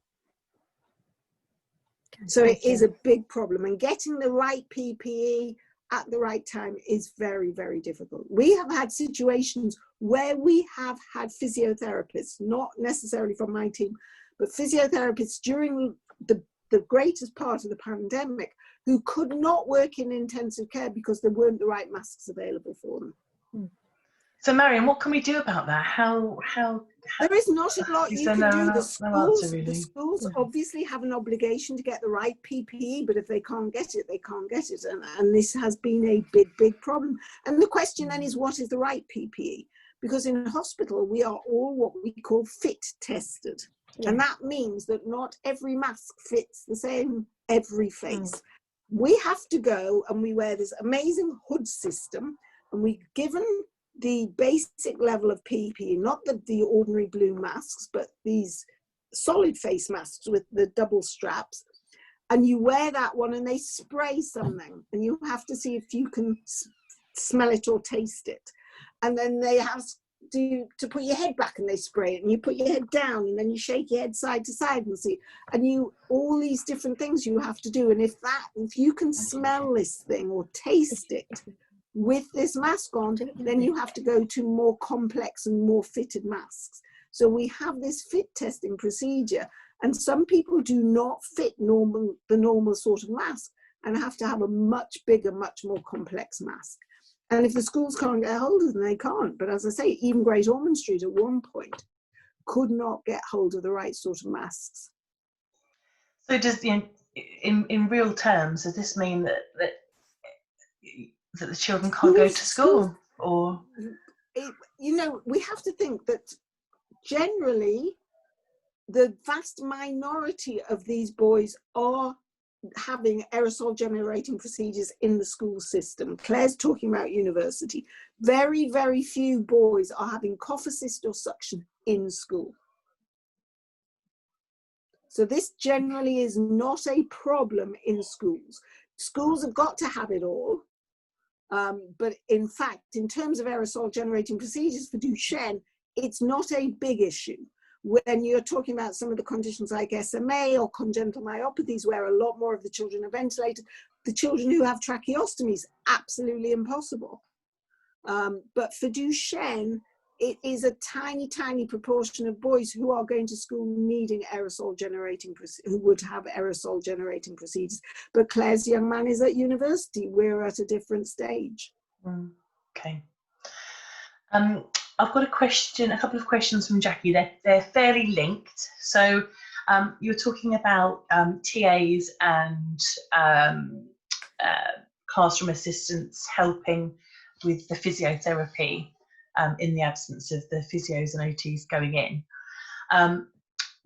S2: So it is a big problem, and getting the right PPE at the right time is very difficult. We have had situations where we have had physiotherapists, not necessarily from my team, but physiotherapists during the greatest part of the pandemic, who could not work in intensive care because there weren't the right masks available for them.
S1: So Marion, what can we do about that? How
S2: there is not a lot you can do. The schools
S1: really
S2: obviously have an obligation to get the right PPE, but if they can't get it, they can't get it. And this has been a big problem. And the question then is, what is the right PPE? Because in hospital, we are all what we call fit tested. And that means that not every mask fits the same every face. We have to go and we wear this amazing hood system, and we're given the basic level of PPE, not the ordinary blue masks, but these solid face masks with the double straps. And you wear that one and they spray something, and you have to see if you can smell it or taste it. And then they have to put your head back and they spray it, and you put your head down and then you shake your head side to side and see, and all these different things you have to do. And if you can smell this thing or taste it with this mask on, then you have to go to more complex and more fitted masks. So we have this fit testing procedure, and some people do not fit the normal sort of mask and have to have a much bigger, much more complex mask. And if the schools can't get hold of them, they can't. But as I say, even Great Ormond Street at one point could not get hold of the right sort of masks.
S1: So does in real terms, does this mean that the children can't go to school? Or
S2: you know, we have to think that generally the vast minority of these boys are having aerosol generating procedures in the school system. Claire's talking about university. Very, very few boys are having cough assist or suction in school. So this generally is not a problem in schools. Schools have got to have it all. But in fact, in terms of aerosol generating procedures for Duchenne, it's not a big issue. When you're talking about some of the conditions like SMA or congenital myopathies, where a lot more of the children are ventilated, the children who have tracheostomies, absolutely impossible. But for Duchenne, it is a tiny, tiny proportion of boys who are going to school needing aerosol generating, who would have aerosol generating procedures. But Claire's young man is at university. We're at a different stage.
S1: Okay. I've got a couple of questions from Jackie. They're fairly linked. So you're talking about TAs and classroom assistants helping with the physiotherapy in the absence of the physios and OTs going in.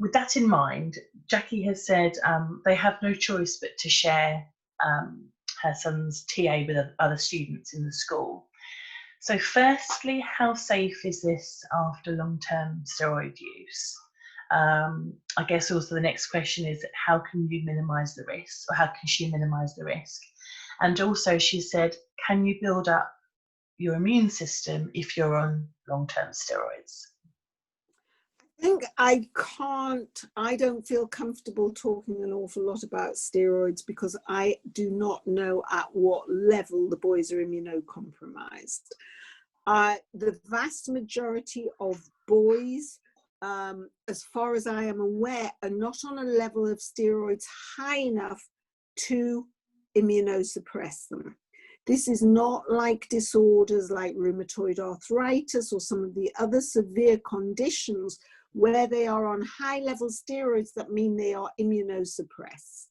S1: With that in mind, Jackie has said they have no choice but to share her son's TA with other students in the school. So firstly, how safe is this after long-term steroid use? I guess also the next question is, how can you minimise the risk, or how can she minimise the risk? And also she said, can you build up your immune system if you're on long-term steroids?
S2: I think I don't feel comfortable talking an awful lot about steroids because I do not know at what level the boys are immunocompromised. The vast majority of boys, as far as I am aware, are not on a level of steroids high enough to immunosuppress them. This is not like disorders like rheumatoid arthritis or some of the other severe conditions where they are on high level steroids that mean they are immunosuppressed.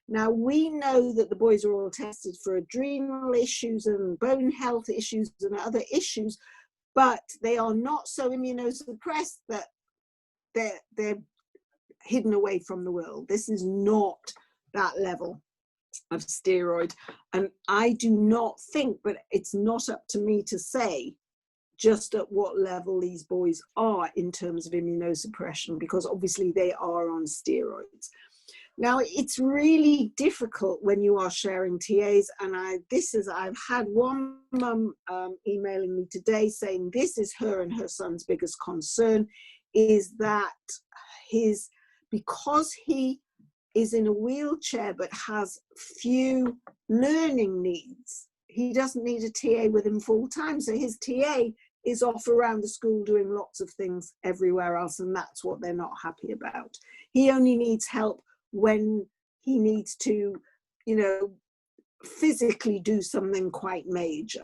S2: Now, we know that the boys are all tested for adrenal issues and bone health issues and other issues, but they are not so immunosuppressed that they're hidden away from the world. This is not that level of steroid. And I do not think, but it's not up to me to say just at what level these boys are in terms of immunosuppression, because obviously they are on steroids. Now, it's really difficult when you are sharing TAs, and I've had one mum emailing me today saying this is her and her son's biggest concern, is that because he is in a wheelchair but has few learning needs, he doesn't need a TA with him full time. So his TA is off around the school doing lots of things everywhere else, and that's what they're not happy about. He only needs help when he needs to, physically do something quite major.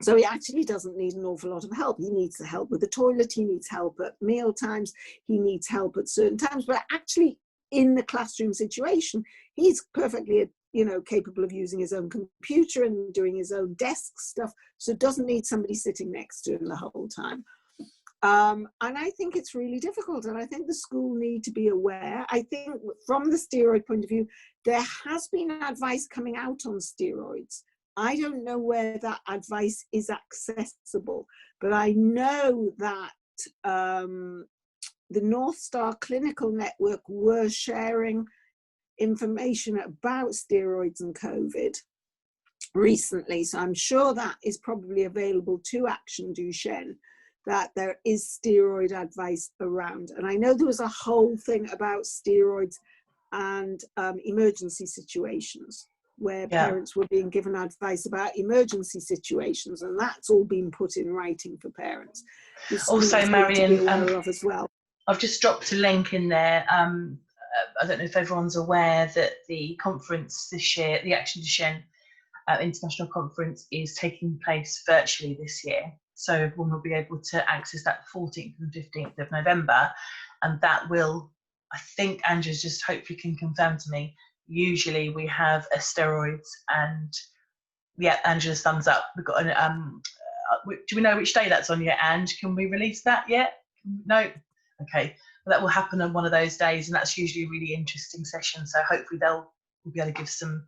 S2: So he actually doesn't need an awful lot of help. He needs help with the toilet, he needs help at meal times, he needs help at certain times, but actually in the classroom situation, he's perfectly capable of using his own computer and doing his own desk stuff, so doesn't need somebody sitting next to him the whole time. And I think it's really difficult, and I think the school need to be aware. I think from the steroid point of view, there has been advice coming out on steroids. I don't know where that advice is accessible, but I know that the North Star Clinical Network were sharing information about steroids and COVID recently. So I'm sure that is probably available to Action Duchenne, that there is steroid advice around. And I know there was a whole thing about steroids and emergency situations. where
S1: Yeah.
S2: parents were being given advice about emergency situations, and that's all been put in writing for parents.
S1: Also,
S2: Need to be
S1: Marion,
S2: aware of as well.
S1: I've just dropped a link in there. I don't know if everyone's aware that the conference this year, the Action Duchenne International Conference, is taking place virtually this year. So everyone will be able to access that 14th and 15th of November. And that will, I think Angela's just hopefully can confirm to me, usually we have a steroids and, yeah, Angela's thumbs up. We've got an, do we know which day that's on yet, Ange? Can we release that yet? No? Okay. Well, that will happen on one of those days, and that's usually a really interesting session. So hopefully we'll be able to give some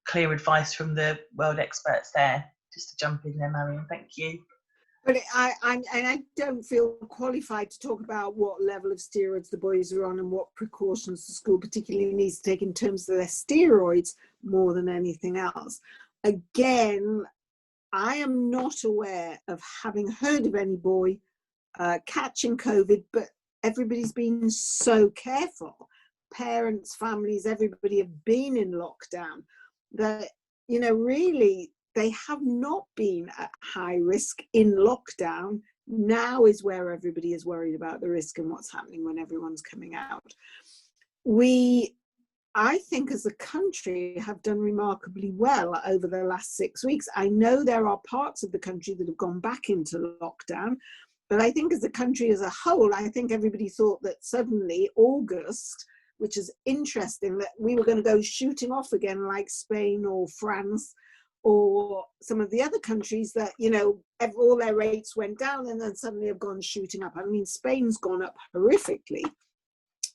S1: clear advice from the world experts there. Just to jump in there, Marion, thank you.
S2: But I don't feel qualified to talk about what level of steroids the boys are on and what precautions the school particularly needs to take in terms of their steroids more than anything else. Again, I am not aware of having heard of any boy catching COVID, but everybody's been so careful. Parents, families, everybody have been in lockdown that, you know, really they have not been at high risk in lockdown. Now is where everybody is worried about the risk and what's happening when everyone's coming out. I think as a country have done remarkably well over the last 6 weeks. I know there are parts of the country that have gone back into lockdown, but I think as a country as a whole, I think everybody thought that suddenly August, which is interesting, that we were going to go shooting off again like Spain or France or some of the other countries that, you know, all their rates went down and then suddenly have gone shooting up. I mean, Spain's gone up horrifically,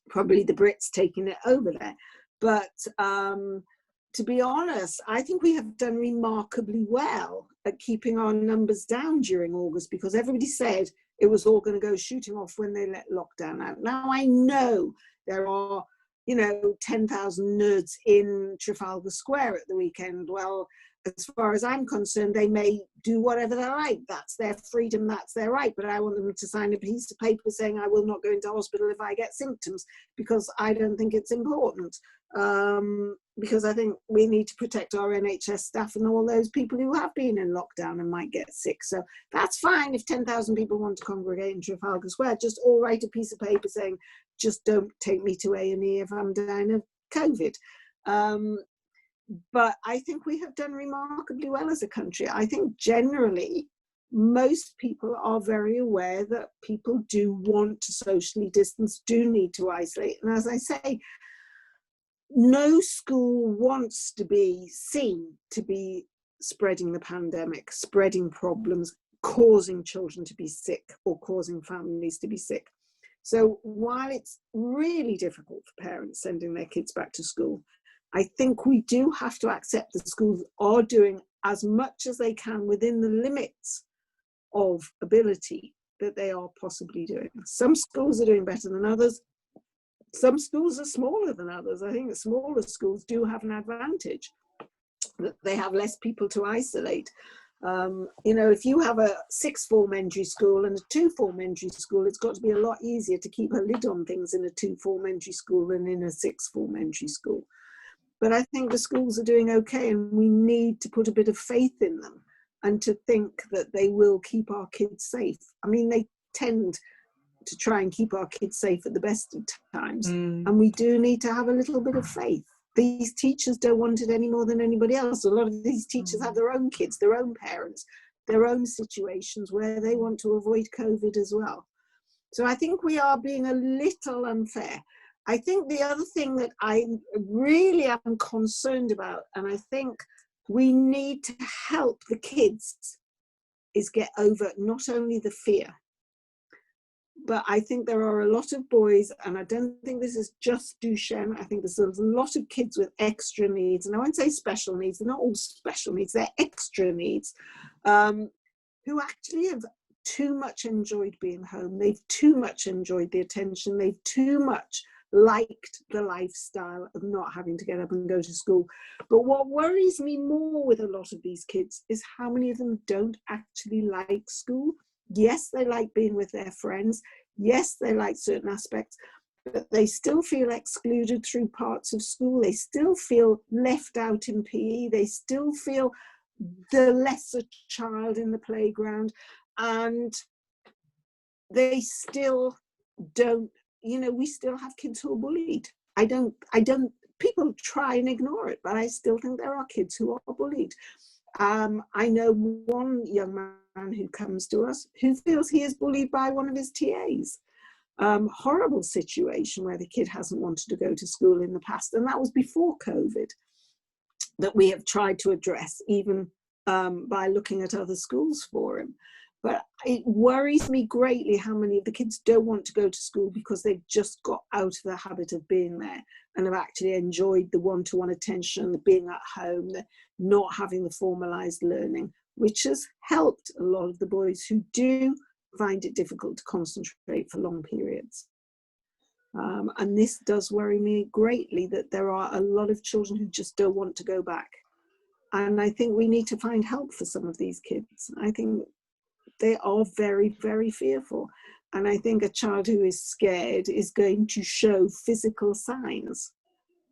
S2: probably the Brits taking it over there. But to be honest, I think we have done remarkably well at keeping our numbers down during August, because everybody said it was all going to go shooting off when they let lockdown out. Now, I know there are, you know, 10,000 nerds in Trafalgar Square at the weekend. Well, as far as I'm concerned, they may do whatever they like. That's their freedom, that's their right. But I want them to sign a piece of paper saying I will not go into hospital if I get symptoms, because I don't think it's important. Because I think we need to protect our NHS staff and all those people who have been in lockdown and might get sick. So that's fine if 10,000 people want to congregate in Trafalgar Square. Just all write a piece of paper saying, just don't take me to A&E if I'm dying of COVID. But I think we have done remarkably well as a country. I think generally most people are very aware that people do want to socially distance, do need to isolate. And as I say, no school wants to be seen to be spreading the pandemic, spreading problems, causing children to be sick or causing families to be sick. So while it's really difficult for parents sending their kids back to school, I think we do have to accept that schools are doing as much as they can within the limits of ability that they are possibly doing. Some schools are doing better than others. Some schools are smaller than others. I think the smaller schools do have an advantage, that they have less people to isolate. You know, if you have a 6th form entry school and a 2th form entry school, it's got to be a lot easier to keep a lid on things in a 2th form entry school than in a 6th form entry school. But I think the schools are doing okay, and we need to put a bit of faith in them and to think that they will keep our kids safe. I mean, they tend to try and keep our kids safe at the best of times. And we do need to have a little bit of faith. These teachers don't want it any more than anybody else. A lot of these teachers have their own kids, their own parents, their own situations where they want to avoid COVID as well. So I think we are being a little unfair. I think the other thing that I really am concerned about, and I think we need to help the kids, is get over not only the fear, but I think there are a lot of boys, and I don't think this is just Duchenne, I think there's a lot of kids with extra needs, and I won't say special needs, they're not all special needs, they're extra needs, who actually have too much enjoyed being home. They've too much enjoyed the attention. They've too much liked the lifestyle of not having to get up and go to school. But what worries me more with a lot of these kids is how many of them don't actually like school. Yes, they like being with their friends. Yes, they like certain aspects, but they still feel excluded through parts of school. They still feel left out in PE. They still feel the lesser child in the playground, and they still don't, you know, we still have kids who are bullied. People try and ignore it, but I still think there are kids who are bullied. I know one young man who comes to us who feels he is bullied by one of his TAs. Horrible situation where the kid hasn't wanted to go to school in the past, and that was before COVID, that we have tried to address, even by looking at other schools for him. But it worries me greatly how many of the kids don't want to go to school because they've just got out of the habit of being there and have actually enjoyed the one-to-one attention, the being at home, the not having the formalized learning, which has helped a lot of the boys who do find it difficult to concentrate for long periods. And this does worry me greatly, that there are a lot of children who just don't want to go back. And I think we need to find help for some of these kids. I think they are very, very fearful. And I think a child who is scared is going to show physical signs.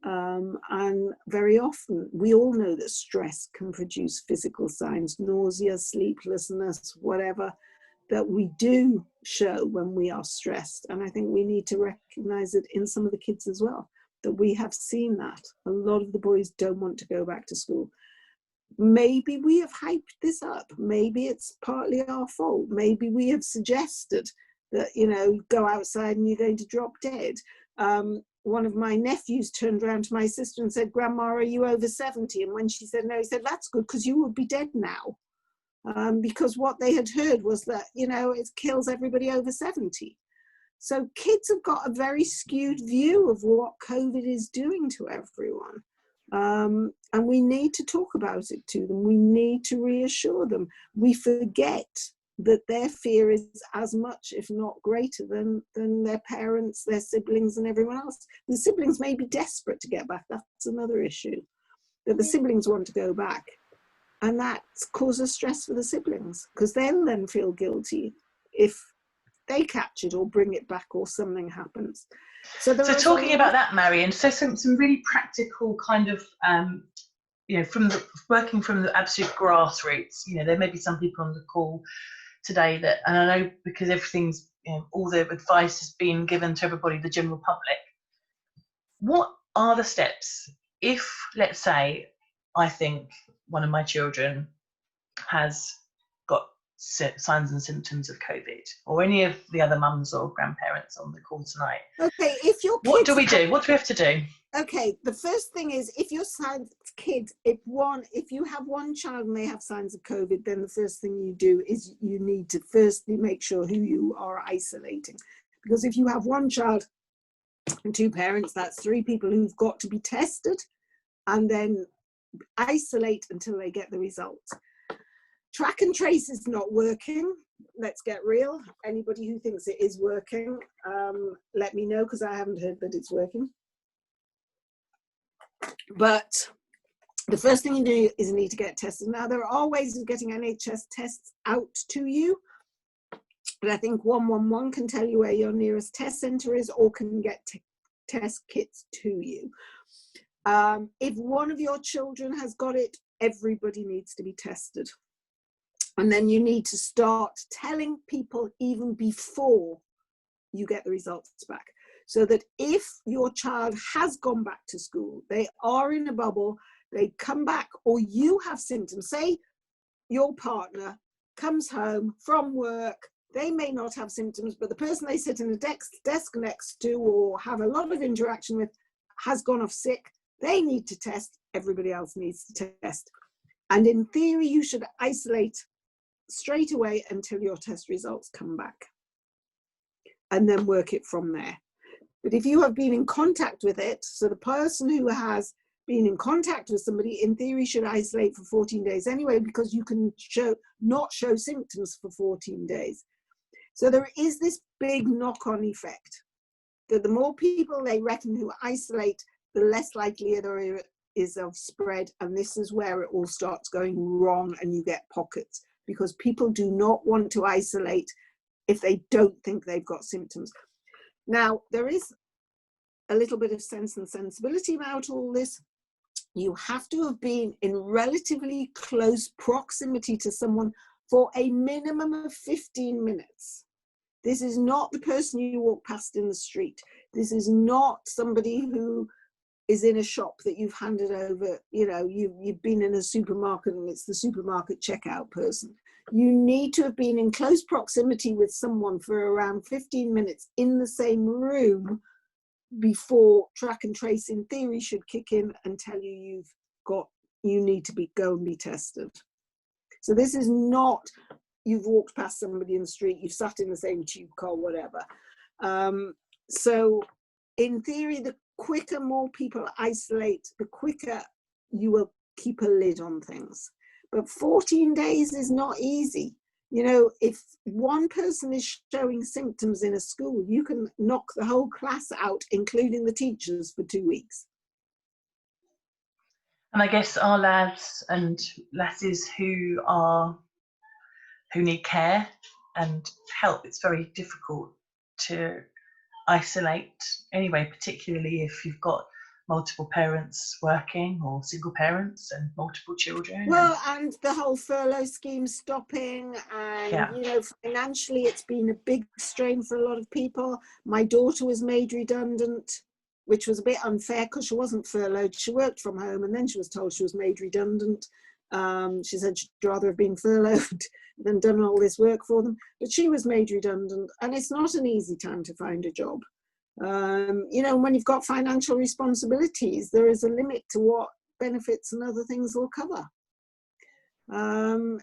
S2: And very often, we all know that stress can produce physical signs, nausea, sleeplessness, whatever, that we do show when we are stressed. And I think we need to recognize it in some of the kids as well, that we have seen that. A lot of the boys don't want to go back to school. Maybe we have hyped this up. Maybe it's partly our fault. Maybe we have suggested that, you know, go outside and you're going to drop dead. One of my nephews turned around to my sister and said, "Grandma, are you over 70? And when she said no, he said, "That's good, because you would be dead now." Because what they had heard was that, you know, it kills everybody over 70. So kids have got a very skewed view of what COVID is doing to everyone. And we need to talk about it to them. We need to reassure them. We forget that their fear is as much, if not greater, than their parents, their siblings, and everyone else. The siblings may be desperate to get back. That's another issue, that the siblings want to go back. And that causes stress for the siblings, because they'll then feel guilty if they catch it or bring it back or something happens. So
S1: talking about that, Marion, so some really practical kind of, you know, working from the absolute grassroots. You know, there may be some people on the call today that, and I know because everything's, you know, all the advice has been given to everybody, the general public. What are the steps if, let's say, I think one of my children has got signs and symptoms of COVID, or any of the other mums or grandparents on the call tonight?
S2: Okay, if your kids,
S1: what do we do? What do we have to do?
S2: Okay, the first thing is, if your kid, if you have one child and they have signs of COVID, then the first thing you do is you need to firstly make sure who you are isolating. Because if you have one child and two parents, that's three people who've got to be tested, and then isolate until they get the results. Track and trace is not working. Let's get real. Anybody who thinks it is working, let me know, because I haven't heard that it's working. But the first thing you do is you need to get tested. Now, there are ways of getting NHS tests out to you, but I think 111 can tell you where your nearest test centre is, or can get test kits to you. If one of your children has got it, everybody needs to be tested. And then you need to start telling people even before you get the results back. So that if your child has gone back to school, they are in a bubble, they come back, or you have symptoms, say your partner comes home from work, they may not have symptoms, but the person they sit in a desk next to or have a lot of interaction with has gone off sick, they need to test, everybody else needs to test. And in theory, you should isolate straight away until your test results come back, and then work it from there. But if you have been in contact with it, so the person who has been in contact with somebody, in theory, should isolate for 14 days anyway, because you can not show symptoms for 14 days. So there is this big knock-on effect, that the more people they reckon who isolate, the less likely there is of spread. And this is where it all starts going wrong, and you get pockets, because people do not want to isolate if they don't think they've got symptoms. Now, there is a little bit of sense and sensibility about all this. You have to have been in relatively close proximity to someone for a minimum of 15 minutes. This is not the person you walk past in the street. This is not somebody who is in a shop that you've handed over, you know, you've been in a supermarket and it's the supermarket checkout person. You need to have been in close proximity with someone for around 15 minutes in the same room before track and trace in theory should kick in and tell you you need to go and be tested. So this is not, you've walked past somebody in the street, you've sat in the same tube car, whatever. So in theory, the quicker more people isolate, the quicker you will keep a lid on things. But 14 days is not easy. You know, if one person is showing symptoms in a school, you can knock the whole class out, including the teachers, for 2 weeks.
S1: And I guess our lads and lasses who need care and help, it's very difficult to isolate anyway, particularly if you've got multiple parents working or single parents and multiple children.
S2: Well, and the whole furlough scheme stopping, and
S1: yeah.
S2: you know, financially it's been a big strain for a lot of people. My daughter was made redundant, which was a bit unfair because she wasn't furloughed. She worked from home and then she was told she was made redundant. She said she'd rather have been furloughed than done all this work for them, but she was made redundant, and it's not an easy time to find a job. You know, when you've got financial responsibilities, there is a limit to what benefits and other things will cover.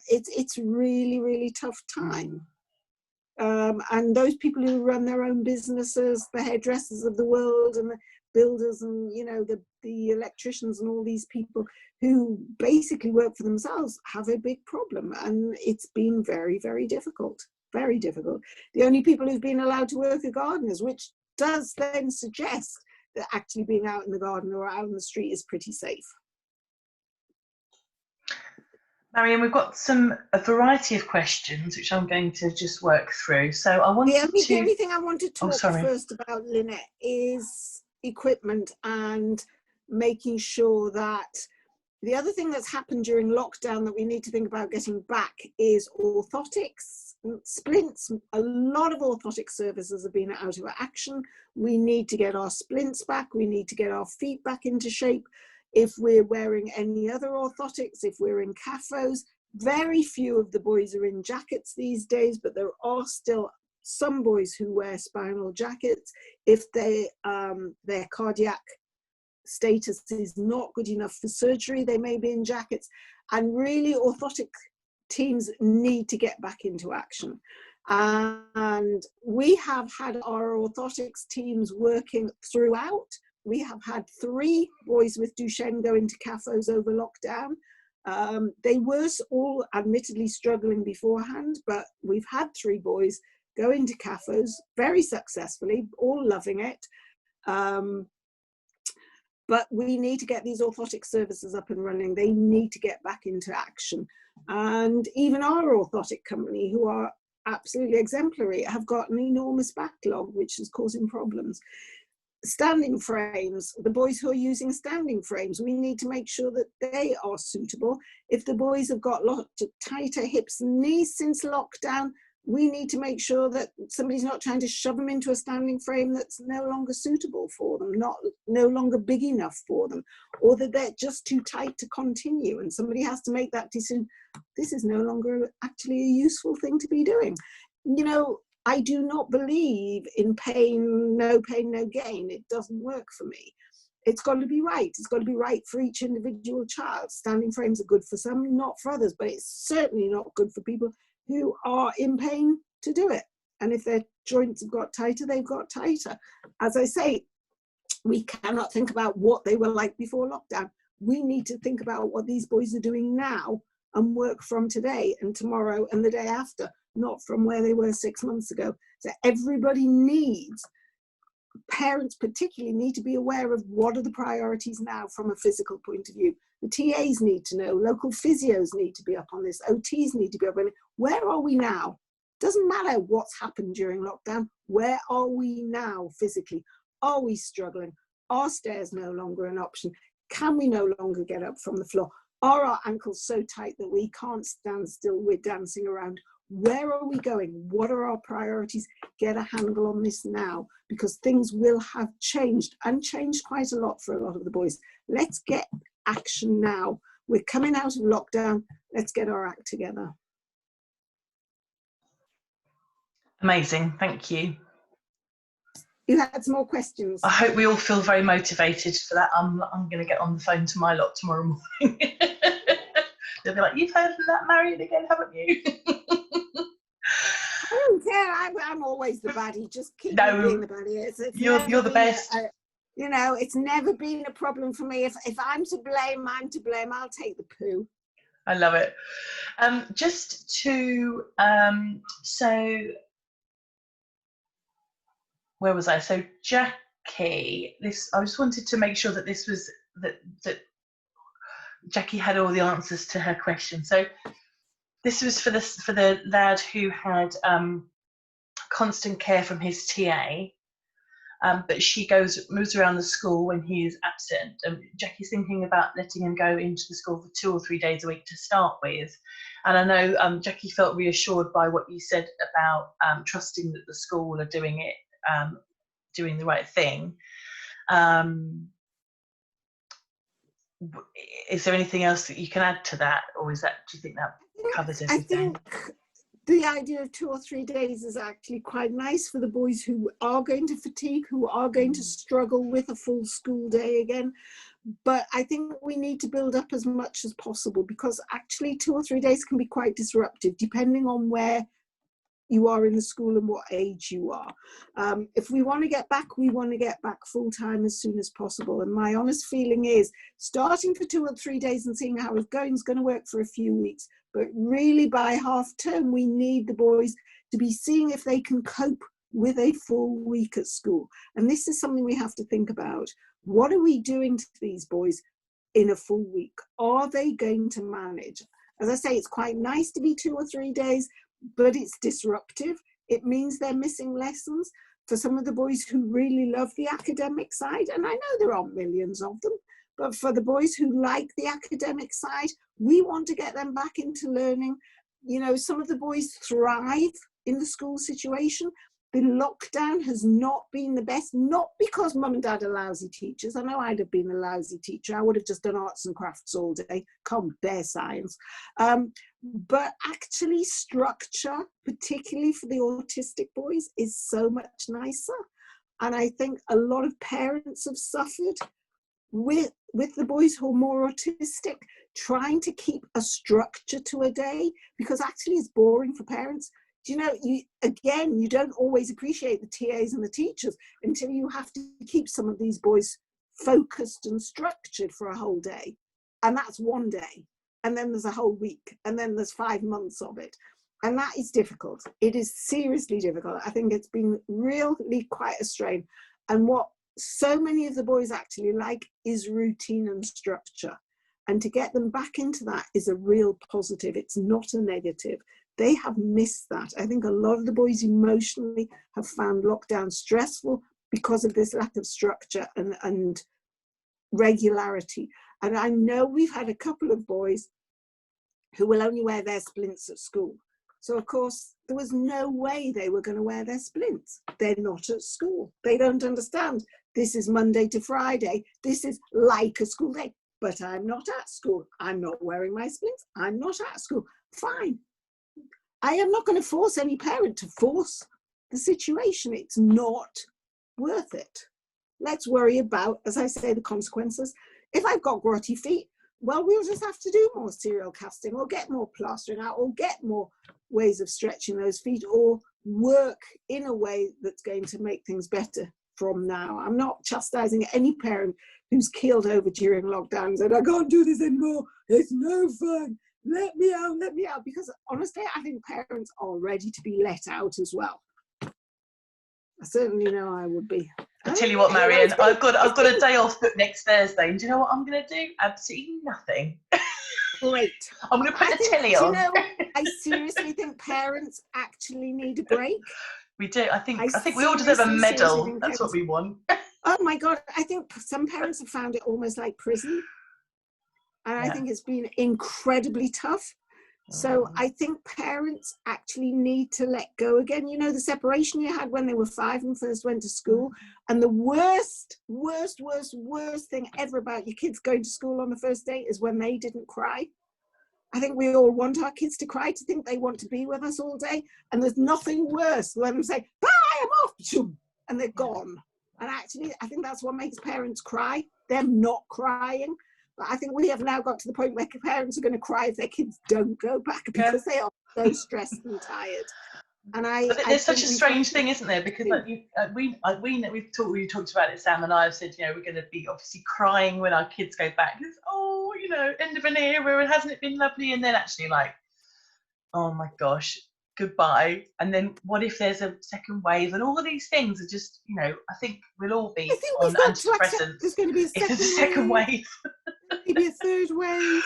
S2: It's really, really tough time. And those people who run their own businesses, the hairdressers of the world and the builders and, you know, the electricians and all these people who basically work for themselves have a big problem. And it's been very, very difficult, very difficult. The only people who've been allowed to work are gardeners, which does then suggest that actually being out in the garden or out in the street is pretty safe.
S1: Marion, we've got a variety of questions which I'm going to just work through. So I want
S2: the only thing I want to talk first about, Lynnette, is equipment and making sure that the other thing that's happened during lockdown that we need to think about getting back is orthotics, splints. A lot of orthotic services have been out of action. We need to get our splints back. We need to get our feet back into shape. If we're wearing any other orthotics, if we're in CAFOs, very few of the boys are in jackets these days, but there are still some boys who wear spinal jackets. If their cardiac status is not good enough for surgery, they may be in jackets. And really, orthotic teams need to get back into action. And we have had our orthotics teams working throughout. We have had 3 boys with Duchenne go into CAFOs over lockdown. They were all admittedly struggling beforehand, but we've had 3 boys go into CAFOs very successfully, all loving it. But we need to get these orthotic services up and running. They need to get back into action. And even our orthotic company, who are absolutely exemplary, have got an enormous backlog, which is causing problems. Standing frames, the boys who are using standing frames, we need to make sure that they are suitable. If the boys have got lots of tighter hips and knees since lockdown, we need to make sure that somebody's not trying to shove them into a standing frame that's no longer suitable for them, no longer big enough for them, or that they're just too tight to continue. And somebody has to make that decision. This is no longer actually a useful thing to be doing. You know, I do not believe in pain, no gain. It doesn't work for me. It's got to be right. It's got to be right for each individual child. Standing frames are good for some, not for others, but it's certainly not good for people who are in pain to do it. And if their joints have got tighter, they've got tighter. As I say, we cannot think about what they were like before lockdown. We need to think about what these boys are doing now and work from today and tomorrow and the day after, not from where they were 6 months ago. So everybody needs, parents particularly need to be aware of what are the priorities now from a physical point of view. The TAs need to know, local physios need to be up on this, OTs need to be up on it. Where are we now? Doesn't matter what's happened during lockdown, where are we now physically? Are we struggling? Are stairs no longer an option? Can we no longer get up from the floor? Are our ankles so tight that we can't stand still? We're dancing around. Where are we going? What are our priorities? Get a handle on this now, because things will have changed, and changed quite a lot for a lot of the boys. Let's get action now. We're coming out of lockdown. Let's get our act together.
S1: Amazing, thank you.
S2: You had some more questions.
S1: I hope we all feel very motivated for that. I'm going to get on the phone to my lot tomorrow morning. They'll be like, you've heard of that Marion again, haven't you?
S2: I don't care. I'm always the baddie. Just keep me being the baddie. It's
S1: you're the best.
S2: You know, it's never been a problem for me. If I'm to blame, I'm to blame. I'll take the poo.
S1: I love it. Just to so where was I? So Jackie, I just wanted to make sure that this was that Jackie had all the answers to her question. So this was for the lad who had constant care from his TA, but she moves around the school when he is absent. Jackie's thinking about letting him go into the school for 2 or 3 days a week to start with. And I know Jackie felt reassured by what you said about trusting that the school are doing it, doing the right thing. Is there anything else that you can add to that, or do you think that covers everything?
S2: I think the idea of 2 or 3 days is actually quite nice for the boys who are going to fatigue, who are going to struggle with a full school day again. But I think we need to build up as much as possible, because actually 2 or 3 days can be quite disruptive depending on where you are in the school and what age you are. If we want to get back, we want to get back full time as soon as possible. And my honest feeling is starting for 2 or 3 days and seeing how it's going is going to work for a few weeks. But really by half term, we need the boys to be seeing if they can cope with a full week at school. And this is something we have to think about. What are we doing to these boys in a full week? Are they going to manage? As I say, it's quite nice to be 2 or 3 days, but it's disruptive. It means they're missing lessons. For some of the boys who really love the academic side, and I know there aren't millions of them, but for the boys who like the academic side, we want to get them back into learning. You know, some of the boys thrive in the school situation. The lockdown has not been the best, not because mum and dad are lousy teachers. I know I'd have been a lousy teacher. I would have just done arts and crafts all day, can't bear science. But actually structure, particularly for the autistic boys, is so much nicer. And I think a lot of parents have suffered with the boys who are more autistic, trying to keep a structure to a day, because actually it's boring for parents. You know, you don't always appreciate the TAs and the teachers until you have to keep some of these boys focused and structured for a whole day. And that's one day. And then there's a whole week. And then there's 5 months of it. And that is difficult. It is seriously difficult. I think it's been really quite a strain. And what so many of the boys actually like is routine and structure. And to get them back into that is a real positive. It's not a negative. They have missed that. I think a lot of the boys emotionally have found lockdown stressful because of this lack of structure and regularity. And I know we've had a couple of boys who will only wear their splints at school. So of course, there was no way they were going to wear their splints. They're not at school. They don't understand. This is Monday to Friday. This is like a school day. But I'm not at school. I'm not wearing my splints. I'm not at school. Fine. I am not going to force any parent to force the situation. It's not worth it. Let's worry about, as I say, the consequences. If I've got grotty feet, well, we'll just have to do more serial casting or get more plastering out or get more ways of stretching those feet or work in a way that's going to make things better from now. I'm not chastising any parent who's keeled over during lockdown and said, I can't do this anymore. It's no fun. Let me out. Because honestly, I think parents are ready to be let out as well. I certainly know I would be.
S1: I tell you what, Marion, I've got a day off booked next Thursday, and do you know what I'm going to do? Absolutely nothing.
S2: Great.
S1: I'm going to put the telly on.
S2: Do you know, I seriously think parents actually need a break.
S1: We do. I think we all deserve a medal. That's what we want.
S2: Oh my God, I think some parents have found it almost like prison. And I think it's been incredibly tough. So I think parents actually need to let go again. You know, the separation you had when they were 5 and first went to school, and the worst thing ever about your kids going to school on the first day is when they didn't cry. I think we all want our kids to cry, to think they want to be with us all day. And there's nothing worse than them say, bye, I'm off, and they're gone. And actually, I think that's what makes parents cry, them not crying. But I think we have now got to the point where parents are going to cry if their kids don't go back because they are so stressed and tired. And
S1: but there's such a strange thing, isn't there? Because like we talked about it, Sam and I have said, you know, we're going to be obviously crying when our kids go back. It's, oh, you know, end of an era, and hasn't it been lovely? And then actually like, oh my gosh, goodbye. And then what if there's a second wave? And all of these things are just, you know, I think we'll all be on antidepressants.
S2: There's going to be a second
S1: wave.
S2: Maybe a third wave.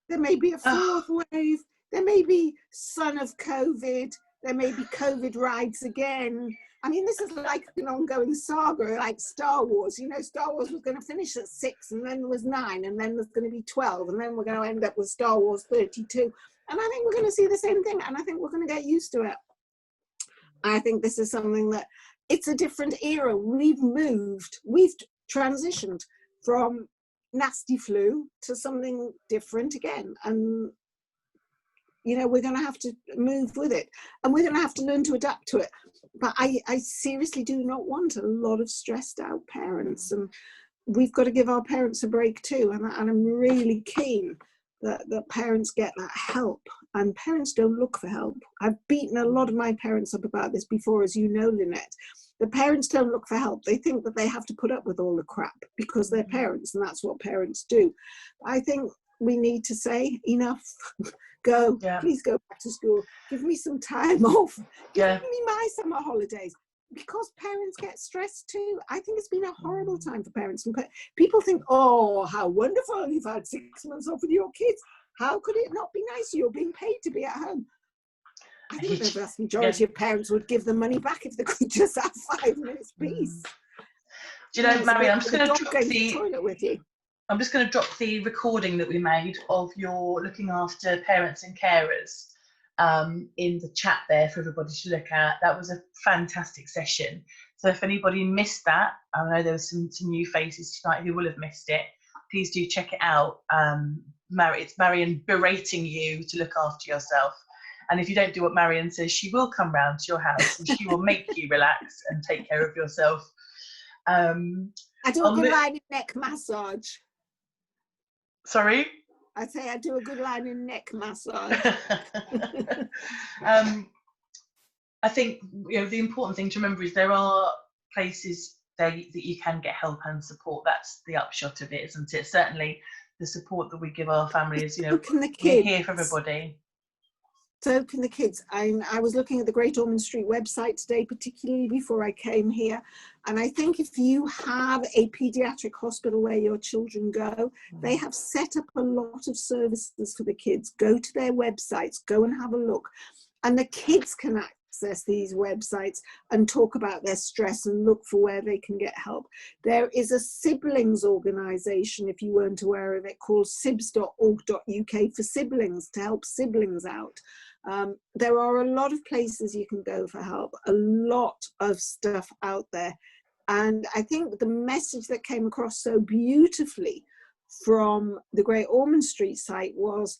S2: There may be a fourth wave. There may be son of COVID. There may be COVID rides again. I mean, this is like an ongoing saga, like Star Wars. You know, Star Wars was going to finish at 6, and then there was 9, and then there's going to be 12, and then we're going to end up with Star Wars 32. And I think we're going to see the same thing, and I think we're going to get used to it. I think this is something that, it's a different era. We've transitioned from nasty flu to something different again. And, you know, we're going to have to move with it, and we're going to have to learn to adapt to it. But I seriously do not want a lot of stressed out parents, and we've got to give our parents a break too. And I'm really keen that parents get that help, and parents don't look for help. I've beaten a lot of my parents up about this before, as you know, Lynnette. The parents don't look for help. They think that they have to put up with all the crap because they're parents, and that's what parents do. I think we need to say, enough, go, please go back to school. Give me some time off. Give me my summer holidays. Because parents get stressed too. I think it's been a horrible time for parents. And people think, oh, how wonderful, you've had 6 months off with your kids. How could it not be nice? You're being paid to be at home. I think the vast majority of parents would give the money back if they could just have 5 minutes peace.
S1: Do you know, Marion, I'm just going to drop
S2: the toilet with you.
S1: I'm just going to drop the recording that we made of your looking after parents and carers in the chat there for everybody to look at. That was a fantastic session. So if anybody missed that, I know there was some new faces tonight who will have missed it. Please do check it out. It's Marion berating you to look after yourself. And if you don't do what Marion says, she will come round to your house and she will make you relax and take care of yourself.
S2: I do a good line in neck massage.
S1: Sorry?
S2: I say I do a good line in neck massage.
S1: I think, you know, the important thing to remember is there are places there that you can get help and support. That's the upshot of it, isn't it? Certainly the support that we give our families, you know, we're here for everybody.
S2: So can the kids. I was looking at the Great Ormond Street website today, particularly before I came here. And I think if you have a paediatric hospital where your children go, they have set up a lot of services for the kids. Go to their websites, go and have a look. And the kids can access these websites and talk about their stress and look for where they can get help. There is a siblings organisation, if you weren't aware of it, called sibs.org.uk for siblings, to help siblings out. There are a lot of places you can go for help, a lot of stuff out there. And I think the message that came across so beautifully from the Great Ormond Street site was,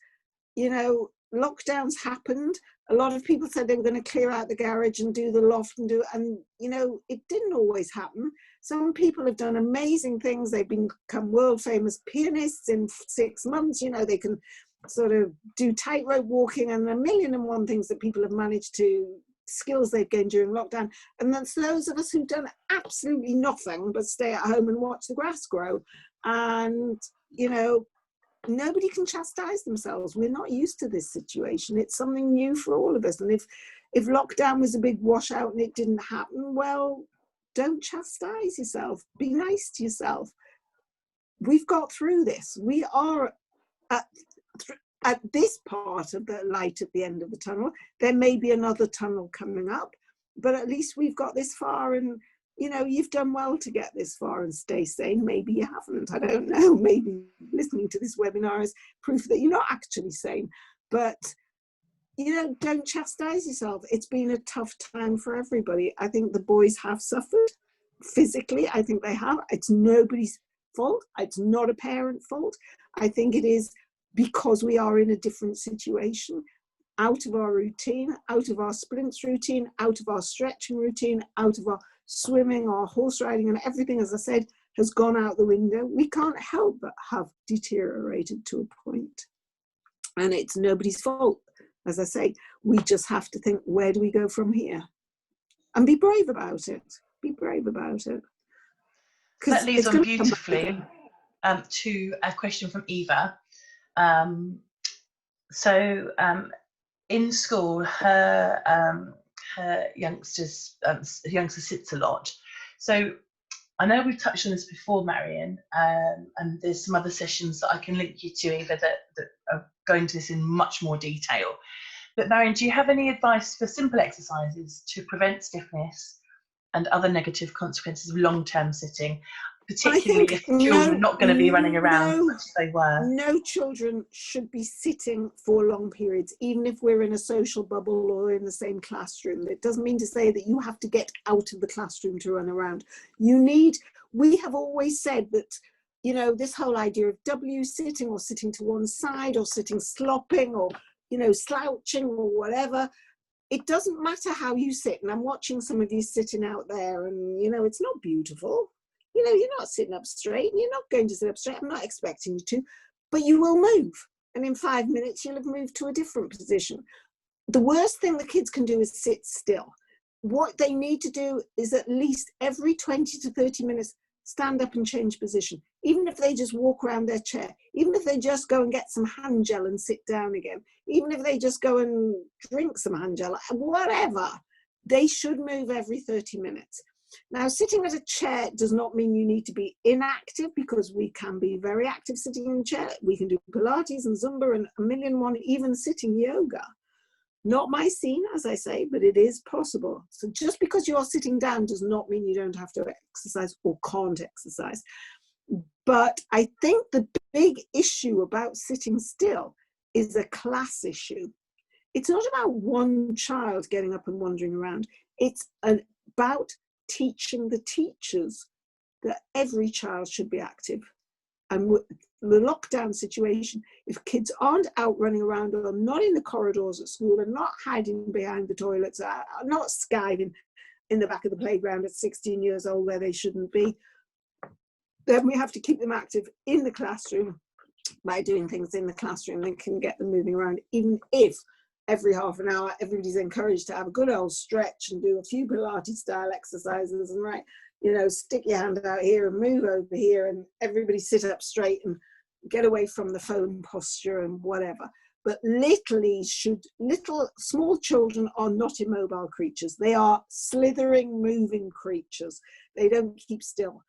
S2: you know, lockdowns happened. A lot of people said they were going to clear out the garage and do the loft and you know, it didn't always happen. Some people have done amazing things. They've become world famous pianists in 6 months. You know, they can sort of do tightrope walking and 1,000,001 things that people have managed to, skills they've gained during lockdown. And that's those of us who've done absolutely nothing but stay at home and watch the grass grow. And, you know, nobody can chastise themselves. We're not used to this situation. It's something new for all of us. And if lockdown was a big washout and it didn't happen, well, don't chastise yourself. Be nice to yourself. We've got through this. We are at this part of the light at the end of the tunnel. There may be another tunnel coming up, but at least we've got this far, and you know, you've done well to get this far and stay sane. Maybe you haven't, I don't know. Maybe listening to this webinar is proof that you're not actually sane. But, you know, don't chastise yourself. It's been a tough time for everybody. I think the boys have suffered physically. I think they have. It's nobody's fault. It's not a parent fault. I think it is because we are in a different situation, out of our routine, out of our sprints routine, out of our stretching routine, out of our swimming, our horse riding, and everything, as I said, has gone out the window. We can't help but have deteriorated to a point. And it's nobody's fault. As I say, we just have to think, where do we go from here? And be brave about it. Be brave about it.
S1: That leads on beautifully to a question from Eva. In school, her youngster sits a lot. So I know we've touched on this before, Marion, and there's some other sessions that I can link you to, Eva, that are going into this in much more detail. But Marion, do you have any advice for simple exercises to prevent stiffness and other negative consequences of long-term sitting, particularly if children are not going to be running around such as they were?
S2: No children should be sitting for long periods, even if we're in a social bubble or in the same classroom. It doesn't mean to say that you have to get out of the classroom to run around. We have always said that, you know, this whole idea of W sitting or sitting to one side or sitting slopping or, you know, slouching or whatever, it doesn't matter how you sit. And I'm watching some of you sitting out there and, you know, it's not beautiful. You know, you're not sitting up straight and you're not going to sit up straight. I'm not expecting you to, but you will move. And in 5 minutes, you'll have moved to a different position. The worst thing the kids can do is sit still. What they need to do is at least every 20 to 30 minutes, stand up and change position. Even if they just walk around their chair, even if they just go and get some hand gel and sit down again, even if they just go and drink some hand gel, whatever, they should move every 30 minutes. Now, sitting at a chair does not mean you need to be inactive, because we can be very active sitting in a chair. We can do Pilates and Zumba and a million one, even sitting yoga. Not my scene, as I say, but it is possible. So just because you're sitting down does not mean you don't have to exercise or can't exercise. But I think the big issue about sitting still is a class issue. It's not about one child getting up and wandering around. It's about teaching the teachers that every child should be active. And with the lockdown situation, if kids aren't out running around or not in the corridors at school and not hiding behind the toilets, not skiving in the back of the playground at 16 years old where they shouldn't be, then we have to keep them active in the classroom by doing things in the classroom and can get them moving around, even if every half an hour everybody's encouraged to have a good old stretch and do a few Pilates style exercises and, right, you know, stick your hand out here and move over here and everybody sit up straight and get away from the phone posture and whatever. But little small children are not immobile creatures. They are slithering, moving creatures. They don't keep still.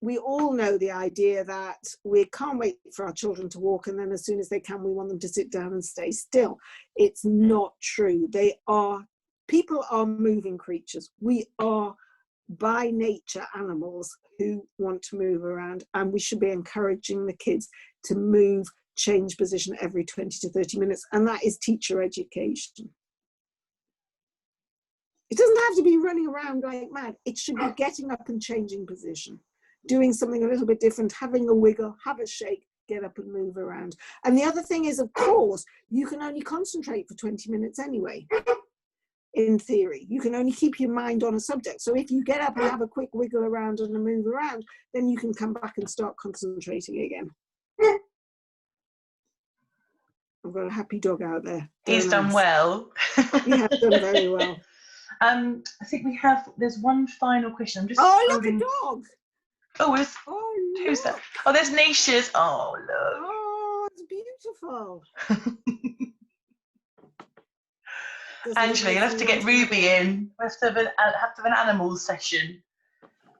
S2: We all know the idea that we can't wait for our children to walk, and then as soon as they can, we want them to sit down and stay still. It's not true. People are moving creatures. We are by nature animals who want to move around, and we should be encouraging the kids to move, change position every 20 to 30 minutes, and that is teacher education. It doesn't have to be running around like mad. It should be getting up and changing position, doing something a little bit different, having a wiggle, have a shake, get up and move around. And the other thing is, of course, you can only concentrate for 20 minutes anyway. In theory, you can only keep your mind on a subject. So if you get up and have a quick wiggle around and a move around, then you can come back and start concentrating again. I've got a happy dog out there.
S1: He's done well.
S2: He has done very well.
S1: I think there's one final question. I'm just
S2: look, a dog.
S1: Who's that? Oh, there's Nisha's. Oh, look.
S2: Oh, it's beautiful.
S1: Angela, you'll have to get Ruby in. We have to have an animal session.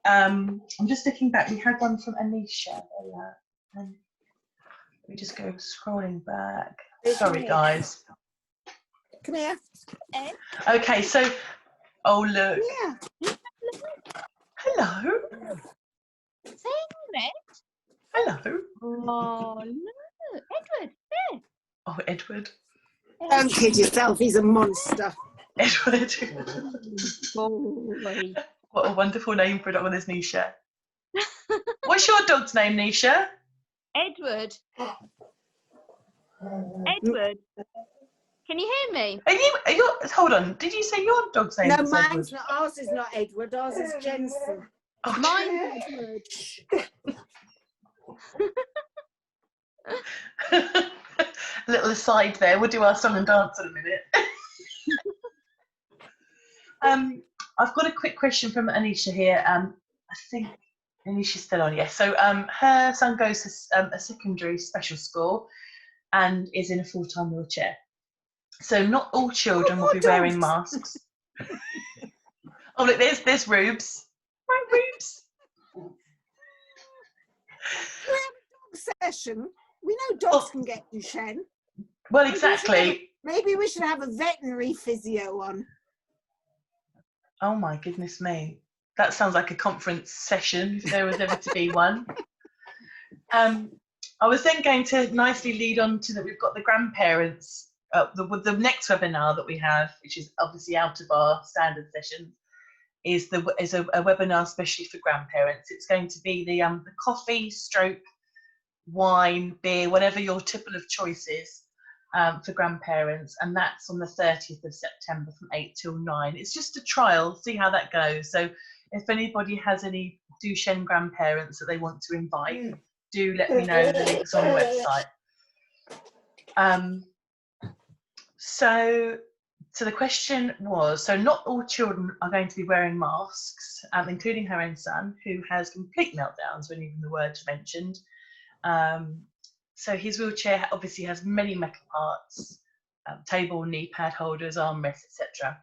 S1: I'm just looking back. We had one from Anisha. Let me just go scrolling back. Sorry, guys.
S2: Come here.
S1: Okay, so, oh, look.
S2: Yeah.
S1: Hello.
S4: Say Lynnette.
S1: Hello.
S4: Oh, no. Edward, there.
S1: Oh, Edward.
S2: Don't kid yourself, he's a monster.
S1: Edward.
S4: Boy.
S1: What a wonderful name for a dog with this Nisha. What's your dog's name, Nisha?
S4: Edward. Edward. Can you hear me?
S1: Are you, hold on, did you say your dog's name
S2: No,
S1: is
S2: mine's
S1: Edward?
S2: not. Ours is not Edward. Ours is Jensen.
S1: Oh,
S4: Mine's Edward.
S1: a little aside there, we'll do our song and dance in a minute. I've got a quick question from Anisha here. I think Anisha's still on, yes. So her son goes to a secondary special school and is in a full-time wheelchair. So not all children will be wearing masks. Oh, look, there's Rubes. Right, Rubes?
S2: We have a dog session. We know dogs can get Duchenne.
S1: Well, exactly.
S2: Maybe we should have a veterinary physio on.
S1: Oh my goodness me. That sounds like a conference session, if there was ever to be one. I was then going to nicely lead on to that we've got the grandparents, the next webinar that we have, which is obviously out of our standard sessions, is a webinar especially for grandparents. It's going to be the coffee, stroke, wine, beer, whatever your tipple of choice is for grandparents, and that's on the 30th of September from 8 till 9. It's just a trial, see how that goes. So if anybody has any Duchenne grandparents that they want to invite, do let me know. The link's on the website. So the question was, so not all children are going to be wearing masks, including her own son, who has complete meltdowns when even the word's mentioned. So his wheelchair obviously has many metal parts, table, knee pad holders, armrests, etc.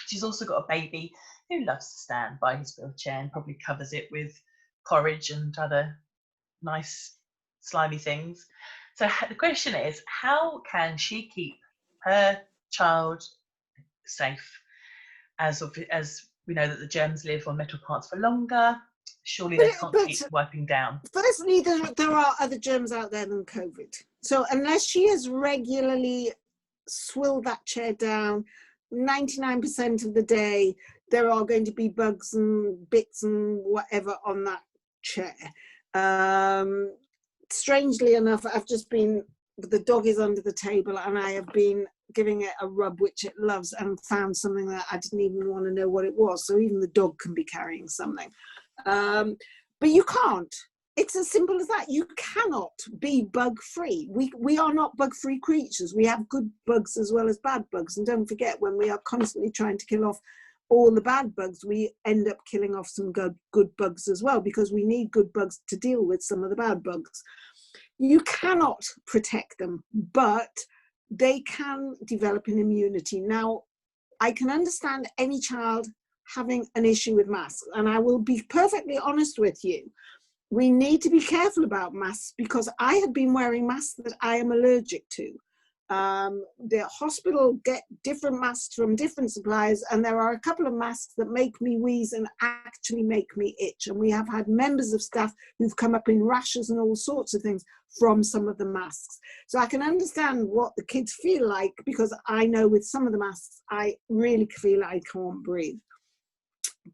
S1: She's also got a baby who loves to stand by his wheelchair and probably covers it with porridge and other nice slimy things. So the question is, how can she keep her child safe, as we know that the germs live on metal parts for longer? Surely they can't keep wiping down.
S2: Firstly, there are other germs out there than COVID. So unless she has regularly swilled that chair down 99% of the day, there are going to be bugs and bits and whatever on that chair. Strangely enough, the dog is under the table and I have been giving it a rub, which it loves, and found something that I didn't even want to know what it was. So even the dog can be carrying something. But you can't. It's as simple as that. You cannot be bug-free. We are not bug-free creatures. We have good bugs as well as bad bugs. And don't forget, when we are constantly trying to kill off all the bad bugs, we end up killing off some good bugs as well, because we need good bugs to deal with some of the bad bugs. You cannot protect them, but they can develop an immunity. Now, I can understand any child having an issue with masks, and I will be perfectly honest with you. We need to be careful about masks, because I have been wearing masks that I am allergic to. The hospital get different masks from different suppliers, and there are a couple of masks that make me wheeze and actually make me itch. And we have had members of staff who've come up in rashes and all sorts of things from some of the masks. So I can understand what the kids feel like, because I know with some of the masks, I really feel I can't breathe.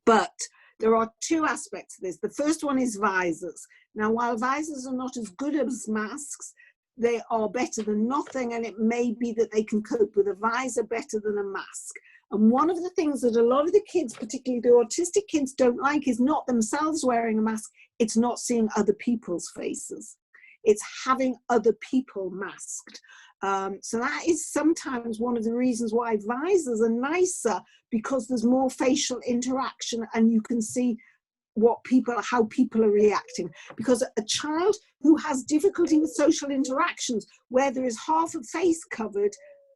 S2: But there are two aspects to this. The first one is visors. Now, while visors are not as good as masks, they are better than nothing, and it may be that they can cope with a visor better than a mask. And one of the things that a lot of the kids, particularly the autistic kids, don't like is not themselves wearing a mask, it's not seeing other people's faces. It's having other people masked. So that is sometimes one of the reasons why visors are nicer, because there's more facial interaction and you can see how people are reacting. Because a child who has difficulty with social interactions, where there is half a face covered,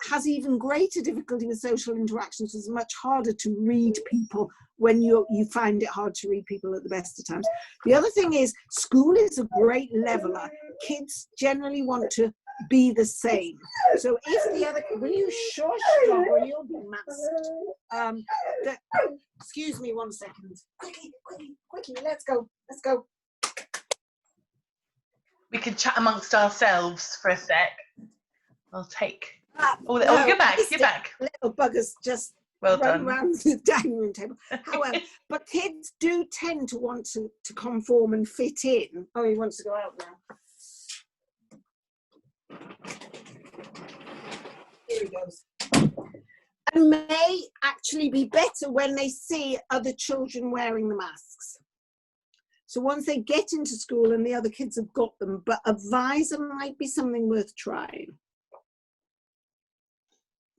S2: has even greater difficulty with social interactions. It's much harder to read people when you find it hard to read people at the best of times. The other thing is, school is a great leveler. Kids generally want to be the same. So if the other, will you shush, dog, or you'll be masked. Excuse me 1 second. Quickly, let's go.
S1: We can chat amongst ourselves for a sec. I'll take.
S2: No,
S1: you're back. You're back.
S2: Little buggers just
S1: Well
S2: run
S1: done.
S2: around the dining room table. However, but kids do tend to want to conform and fit in. Oh, he wants to go out now. Here he goes. And may actually be better when they see other children wearing the masks. So once they get into school and the other kids have got them, but a visor might be something worth trying.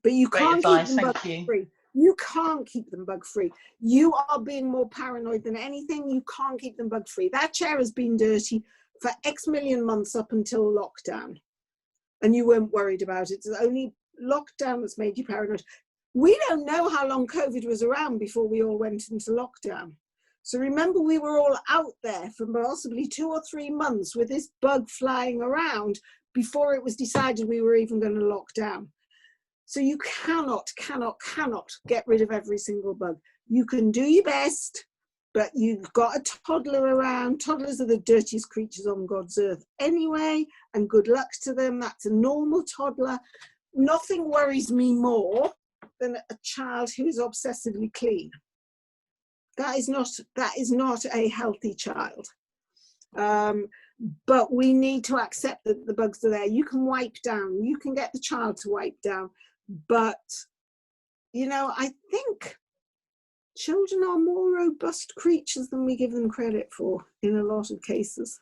S2: But you can't keep them bug free. You can't keep them bug free. You are being more paranoid than anything. You can't keep them bug free. That chair has been dirty for X million months up until lockdown. And you weren't worried about it. It's only lockdown that's made you paranoid. We don't know how long COVID was around before we all went into lockdown. So remember, we were all out there for possibly 2 or 3 months with this bug flying around before it was decided we were even going to lock down. So you cannot get rid of every single bug. You can do your best, but you've got a toddler around. Toddlers are the dirtiest creatures on God's earth anyway, and good luck to them. That's a normal toddler. Nothing worries me more than a child who is obsessively clean. That is not a healthy child. But we need to accept that the bugs are there. You can wipe down, you can get the child to wipe down, but you know, I think children are more robust creatures than we give them credit for in a lot of cases.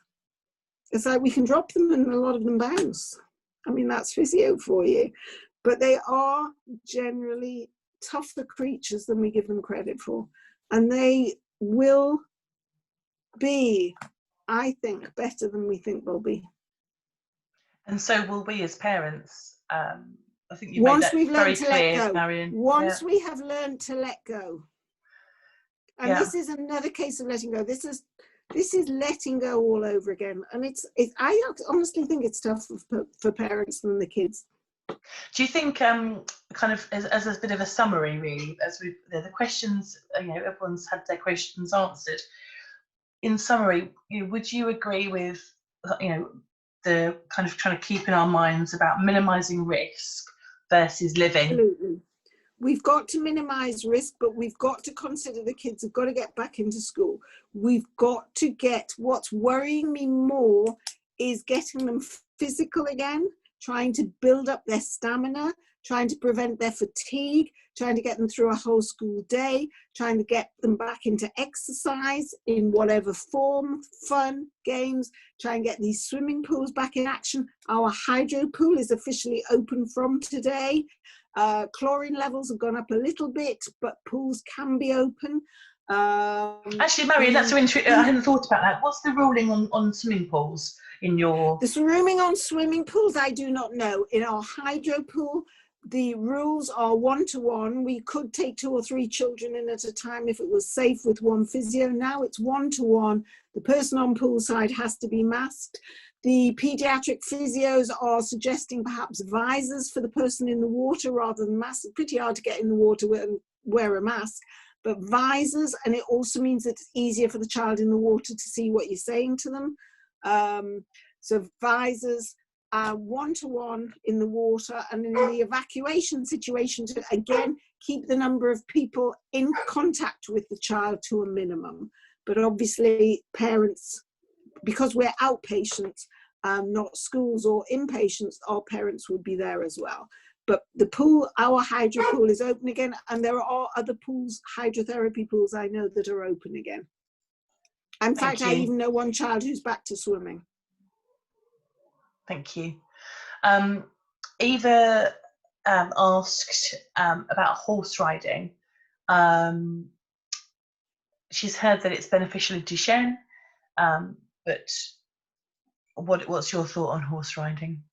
S2: It's like we can drop them and a lot of them bounce. I mean, that's physio for you. But they are generally tougher creatures than we give them credit for. And they will be, I think, better than we think they'll be.
S1: And so will we as parents. I think you
S2: Once
S1: made
S2: we've
S1: that very
S2: learned to let
S1: clear,
S2: go.
S1: Marion.
S2: Once we have learned to let go. And
S1: Yeah.
S2: this is another case of letting go. This is letting go all over again. And I honestly think it's tougher for parents than the kids.
S1: Do you think, kind of as a bit of a summary, really, as the questions, everyone's had their questions answered. In summary, would you agree with, the kind of trying to keep in our minds about minimising risk versus living?
S2: Absolutely. We've got to minimise risk, but we've got to consider the kids have got to get back into school. We've got to what's worrying me more is getting them physical again, trying to build up their stamina, trying to prevent their fatigue, trying to get them through a whole school day, trying to get them back into exercise in whatever form, fun, games, try and get these swimming pools back in action. Our hydro pool is officially open from today. Chlorine levels have gone up a little bit, but pools can be open.
S1: Actually, Marion, that's so interesting. I hadn't thought about that. What's the ruling on swimming pools in your...
S2: The ruling on swimming pools, I do not know. In our hydro pool, the rules are 1-to-1. We could take 2 or 3 children in at a time if it was safe with one physio. Now it's 1-to-1. The person on poolside has to be masked. The pediatric physios are suggesting perhaps visors for the person in the water rather than masks. It's pretty hard to get in the water and wear a mask, but visors, and it also means that it's easier for the child in the water to see what you're saying to them. So visors, 1-to-1 in the water, and in the evacuation situation to again keep the number of people in contact with the child to a minimum. But obviously parents, because we're outpatients, not schools or inpatients, our parents would be there as well. But the pool, our hydro pool is open again, and there are other pools, hydrotherapy pools I know that are open again. In fact, I even know one child who's back to swimming.
S1: Thank you. Eva asked about horse riding. She's heard that it's beneficial in Duchenne, but what's your thought on horse riding?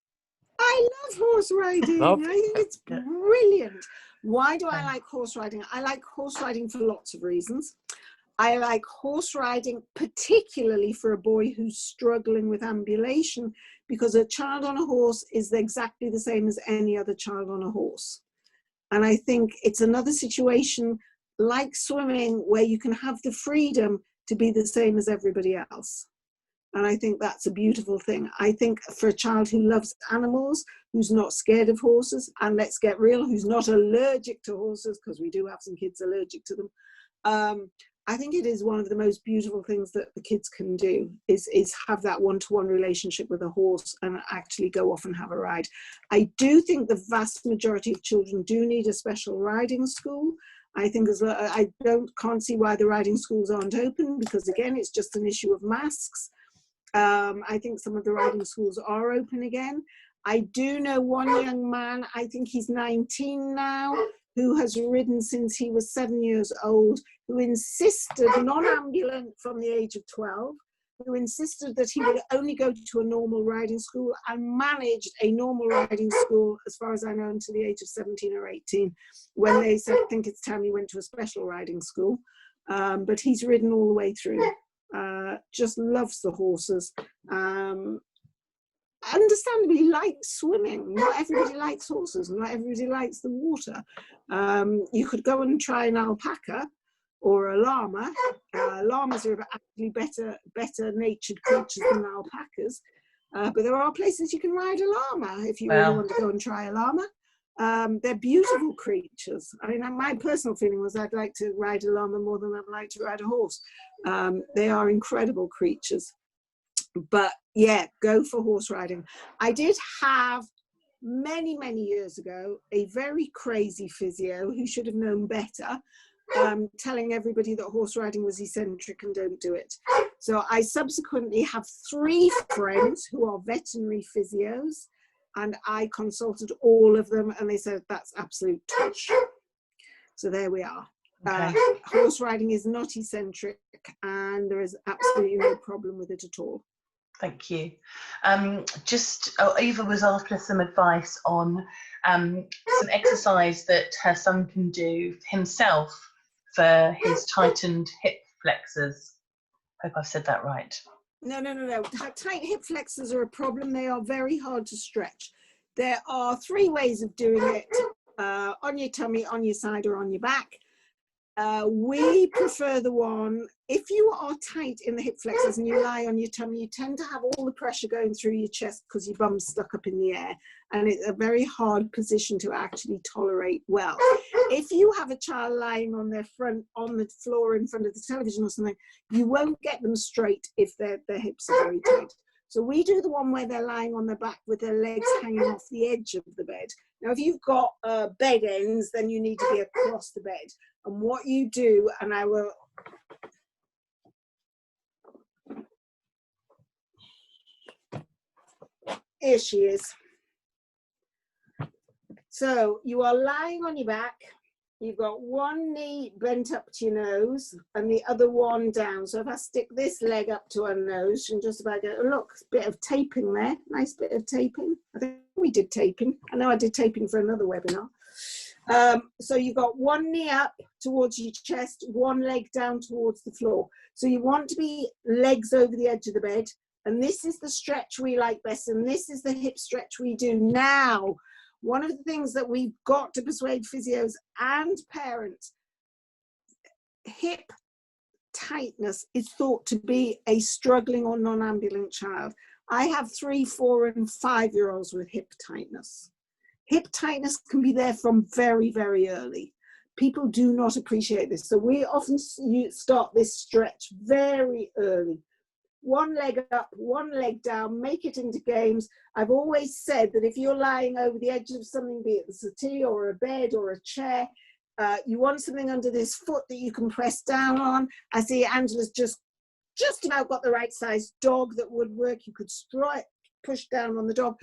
S2: I love horse riding. I think it's brilliant. Why do I like horse riding? I like horse riding for lots of reasons. I like horse riding particularly for a boy who's struggling with ambulation, because a child on a horse is exactly the same as any other child on a horse. And I think it's another situation like swimming where you can have the freedom to be the same as everybody else. And I think that's a beautiful thing. I think for a child who loves animals, who's not scared of horses, and let's get real, who's not allergic to horses, because we do have some kids allergic to them, I think it is one of the most beautiful things that the kids can do, is have that one-to-one relationship with a horse and actually go off and have a ride. I do think the vast majority of children do need a special riding school. I think as well, I can't see why the riding schools aren't open, because again, it's just an issue of masks. I think some of the riding schools are open again. I do know one young man, I think he's 19 now, who has ridden since he was 7 years old, who insisted, non-ambulant from the age of 12, who insisted that he would only go to a normal riding school, and managed a normal riding school, as far as I know, until the age of 17 or 18, when they said, I think it's time he went to a special riding school. But he's ridden all the way through. Just loves the horses. Understandably likes swimming. Not everybody likes horses, not everybody likes the water. You could go and try an alpaca or a llama. Llamas are actually better natured creatures than alpacas. But there are places you can ride a llama if you really want to go and try a llama. They're beautiful creatures. I mean, my personal feeling was I'd like to ride a llama more than I'd like to ride a horse. They are incredible creatures. But yeah, go for horse riding. I did have many years ago a very crazy physio who should have known better, telling everybody that horse riding was eccentric and don't do it. So I subsequently have 3 friends who are veterinary physios, and I consulted all of them, and they said that's absolute tosh. So there we are. Okay. Horse riding is not eccentric, and there is absolutely no problem with it at all.
S1: Thank you. Eva was after some advice on some exercise that her son can do himself for his tightened hip flexors. Hope I've said that right.
S2: No. Tight hip flexors are a problem. They are very hard to stretch. There are 3 ways of doing it, on your tummy, on your side, or on your back. We prefer the one, if you are tight in the hip flexors and you lie on your tummy, you tend to have all the pressure going through your chest because your bum's stuck up in the air, and it's a very hard position to actually tolerate well. If you have a child lying on their front, on the floor in front of the television or something, you won't get them straight if their hips are very tight. So we do the one where they're lying on their back with their legs hanging off the edge of the bed. Now, if you've got bed ends, then you need to be across the bed. And what you do, and I will... Here she is. So you are lying on your back. You've got one knee bent up to your nose and the other one down. So if I stick this leg up to her nose, you can just about get, look, a bit of taping there. Nice bit of taping. I think we did taping. I know I did taping for another webinar. So you've got one knee up towards your chest, one leg down towards the floor. So you want to be legs over the edge of the bed. And this is the stretch we like best. And this is the hip stretch we do now. One of the things that we've got to persuade physios and parents, hip tightness is thought to be a struggling or non-ambulant child. I have 3, 4, and 5-year-olds with hip tightness. Hip tightness can be there from very, very early. People do not appreciate this. So we often start this stretch very early. One leg up, one leg down, make it into games. I've always said that if you're lying over the edge of something, be it the settee or a bed or a chair, you want something under this foot that you can press down on. I see Angela's just about got the right size dog that would work. You could push down on the dog.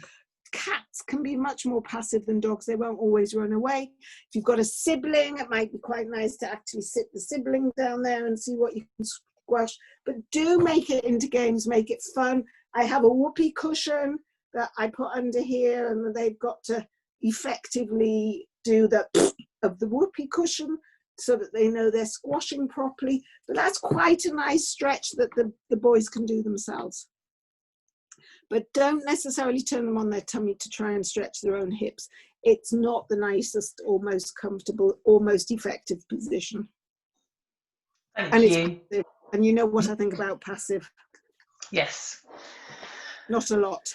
S2: Cats can be much more passive than dogs. They won't always run away. If you've got a sibling, it might be quite nice to actually sit the sibling down there and see what you can squash. But do make it into games, make it fun. I have a whoopee cushion that I put under here, and they've got to effectively do the of the whoopee cushion so that they know they're squashing properly. But that's quite a nice stretch that the boys can do themselves. but don't necessarily turn them on their tummy to try and stretch their own hips. It's not the nicest or most comfortable or most effective position.
S1: Thank
S2: And
S1: you.
S2: it's passive. And you know what I think about passive?
S1: Yes.
S2: Not a lot.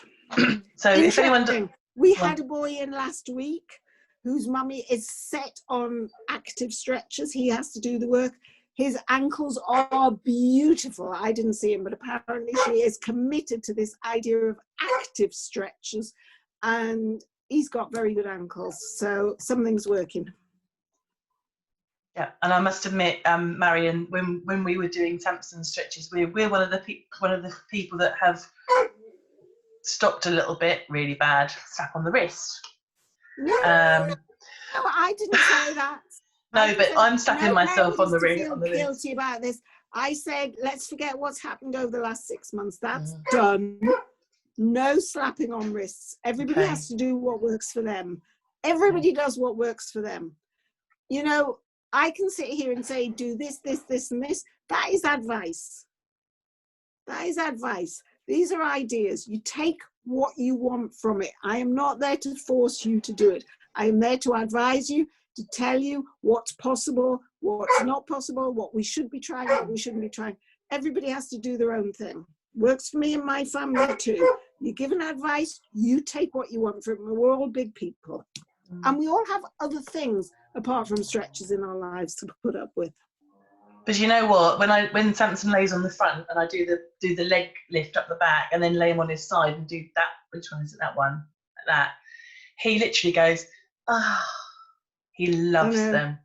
S1: So if anyone...
S2: We had a boy in last week whose mummy is set on active stretches. He has to do the work. His ankles are beautiful. I didn't see him, but apparently she is committed to this idea of active stretches, and he's got very good ankles. So something's working.
S1: Yeah, and I must admit, Marion, when we were doing Samson stretches, we're one of the people that have stopped a little bit really bad. Slap on the wrist.
S2: No, I didn't say that.
S1: No, but I'm slapping myself on the wrist.
S2: I feel guilty about this. I said, let's forget what's happened over the last 6 months. That's done. No slapping on wrists. Everybody has to do what works for them. Everybody does what works for them. You know, I can sit here and say, do this, this, this, and this. That is advice. That is advice. These are ideas. You take what you want from it. I am not there to force you to do it. I am there to advise you, to tell you what's possible, what's not possible, what we should be trying, what we shouldn't be trying. Everybody has to do their own thing. Works for me and my family too. You give an advice, you take what you want from it. We're all big people. And we all have other things apart from stretches in our lives to put up with.
S1: But you know what? When Samson lays on the front and I do the leg lift up the back and then lay him on his side and do that, which one is it? That one, like that. He literally goes, ah. He loves them.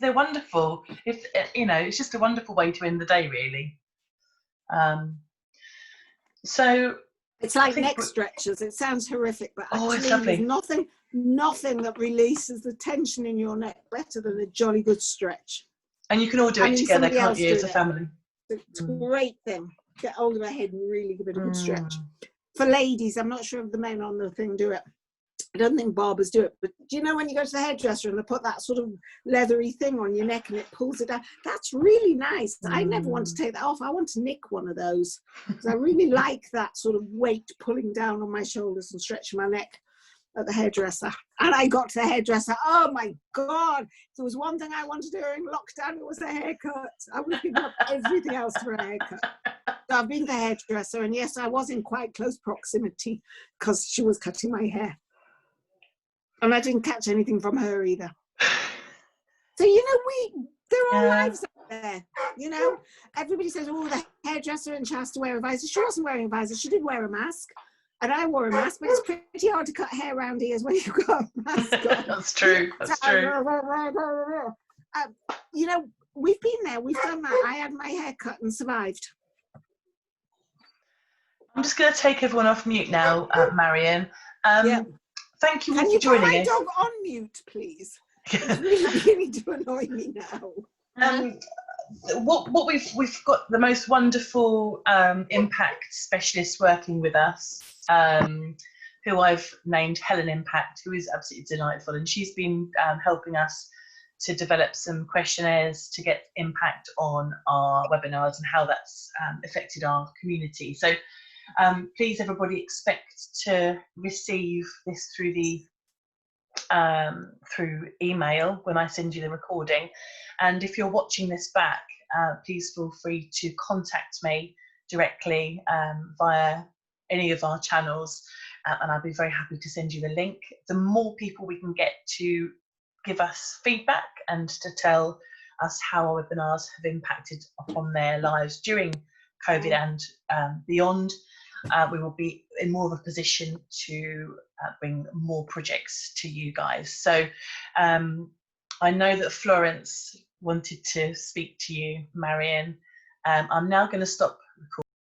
S1: They're wonderful. It's just a wonderful way to end the day, really. So
S2: it's like neck stretches. It sounds horrific, but actually
S1: it's lovely.
S2: There's nothing that releases the tension in your neck better than a jolly good stretch.
S1: And you can all do it together, can't you, as a family?
S2: It's a great thing. Get hold of a head and really give it a good stretch. For ladies, I'm not sure if the men on the thing do it. I don't think barbers do it, but do you know when you go to the hairdresser and they put that sort of leathery thing on your neck and it pulls it down? That's really nice. I never want to take that off. I want to nick one of those because I really like that sort of weight pulling down on my shoulders and stretching my neck at the hairdresser. And I got to the hairdresser. Oh my God. If there was one thing I wanted during lockdown, it was a haircut. I would have given up everything else for a haircut. So I've been to the hairdresser, and yes, I was in quite close proximity because she was cutting my hair. And I didn't catch anything from her either. So, there are lives out there, Everybody says, oh, the hairdresser and she has to wear a visor. She wasn't wearing a visor. She did wear a mask. And I wore a mask, but it's pretty hard to cut hair around ears when you've got a mask on.
S1: That's true. That's true.
S2: We've been there. We've done that. I had my hair cut and survived. I'm
S1: just going to take everyone off mute now, Marion. Thank you all for joining us.
S2: Can you put my dog on mute, please? It's really beginning to annoy me now.
S1: What we've got the most wonderful impact specialist working with us, who I've named Helen Impact, who is absolutely delightful, and she's been helping us to develop some questionnaires to get impact on our webinars and how that's affected our community. So please, everybody, expect to receive this through through email when I send you the recording. And if you're watching this back, please feel free to contact me directly via any of our channels, and I'll be very happy to send you the link. The more people we can get to give us feedback and to tell us how our webinars have impacted upon their lives during COVID and beyond, we will be in more of a position to bring more projects to you guys. So I know that Florence wanted to speak to you, Marion. I'm now going to stop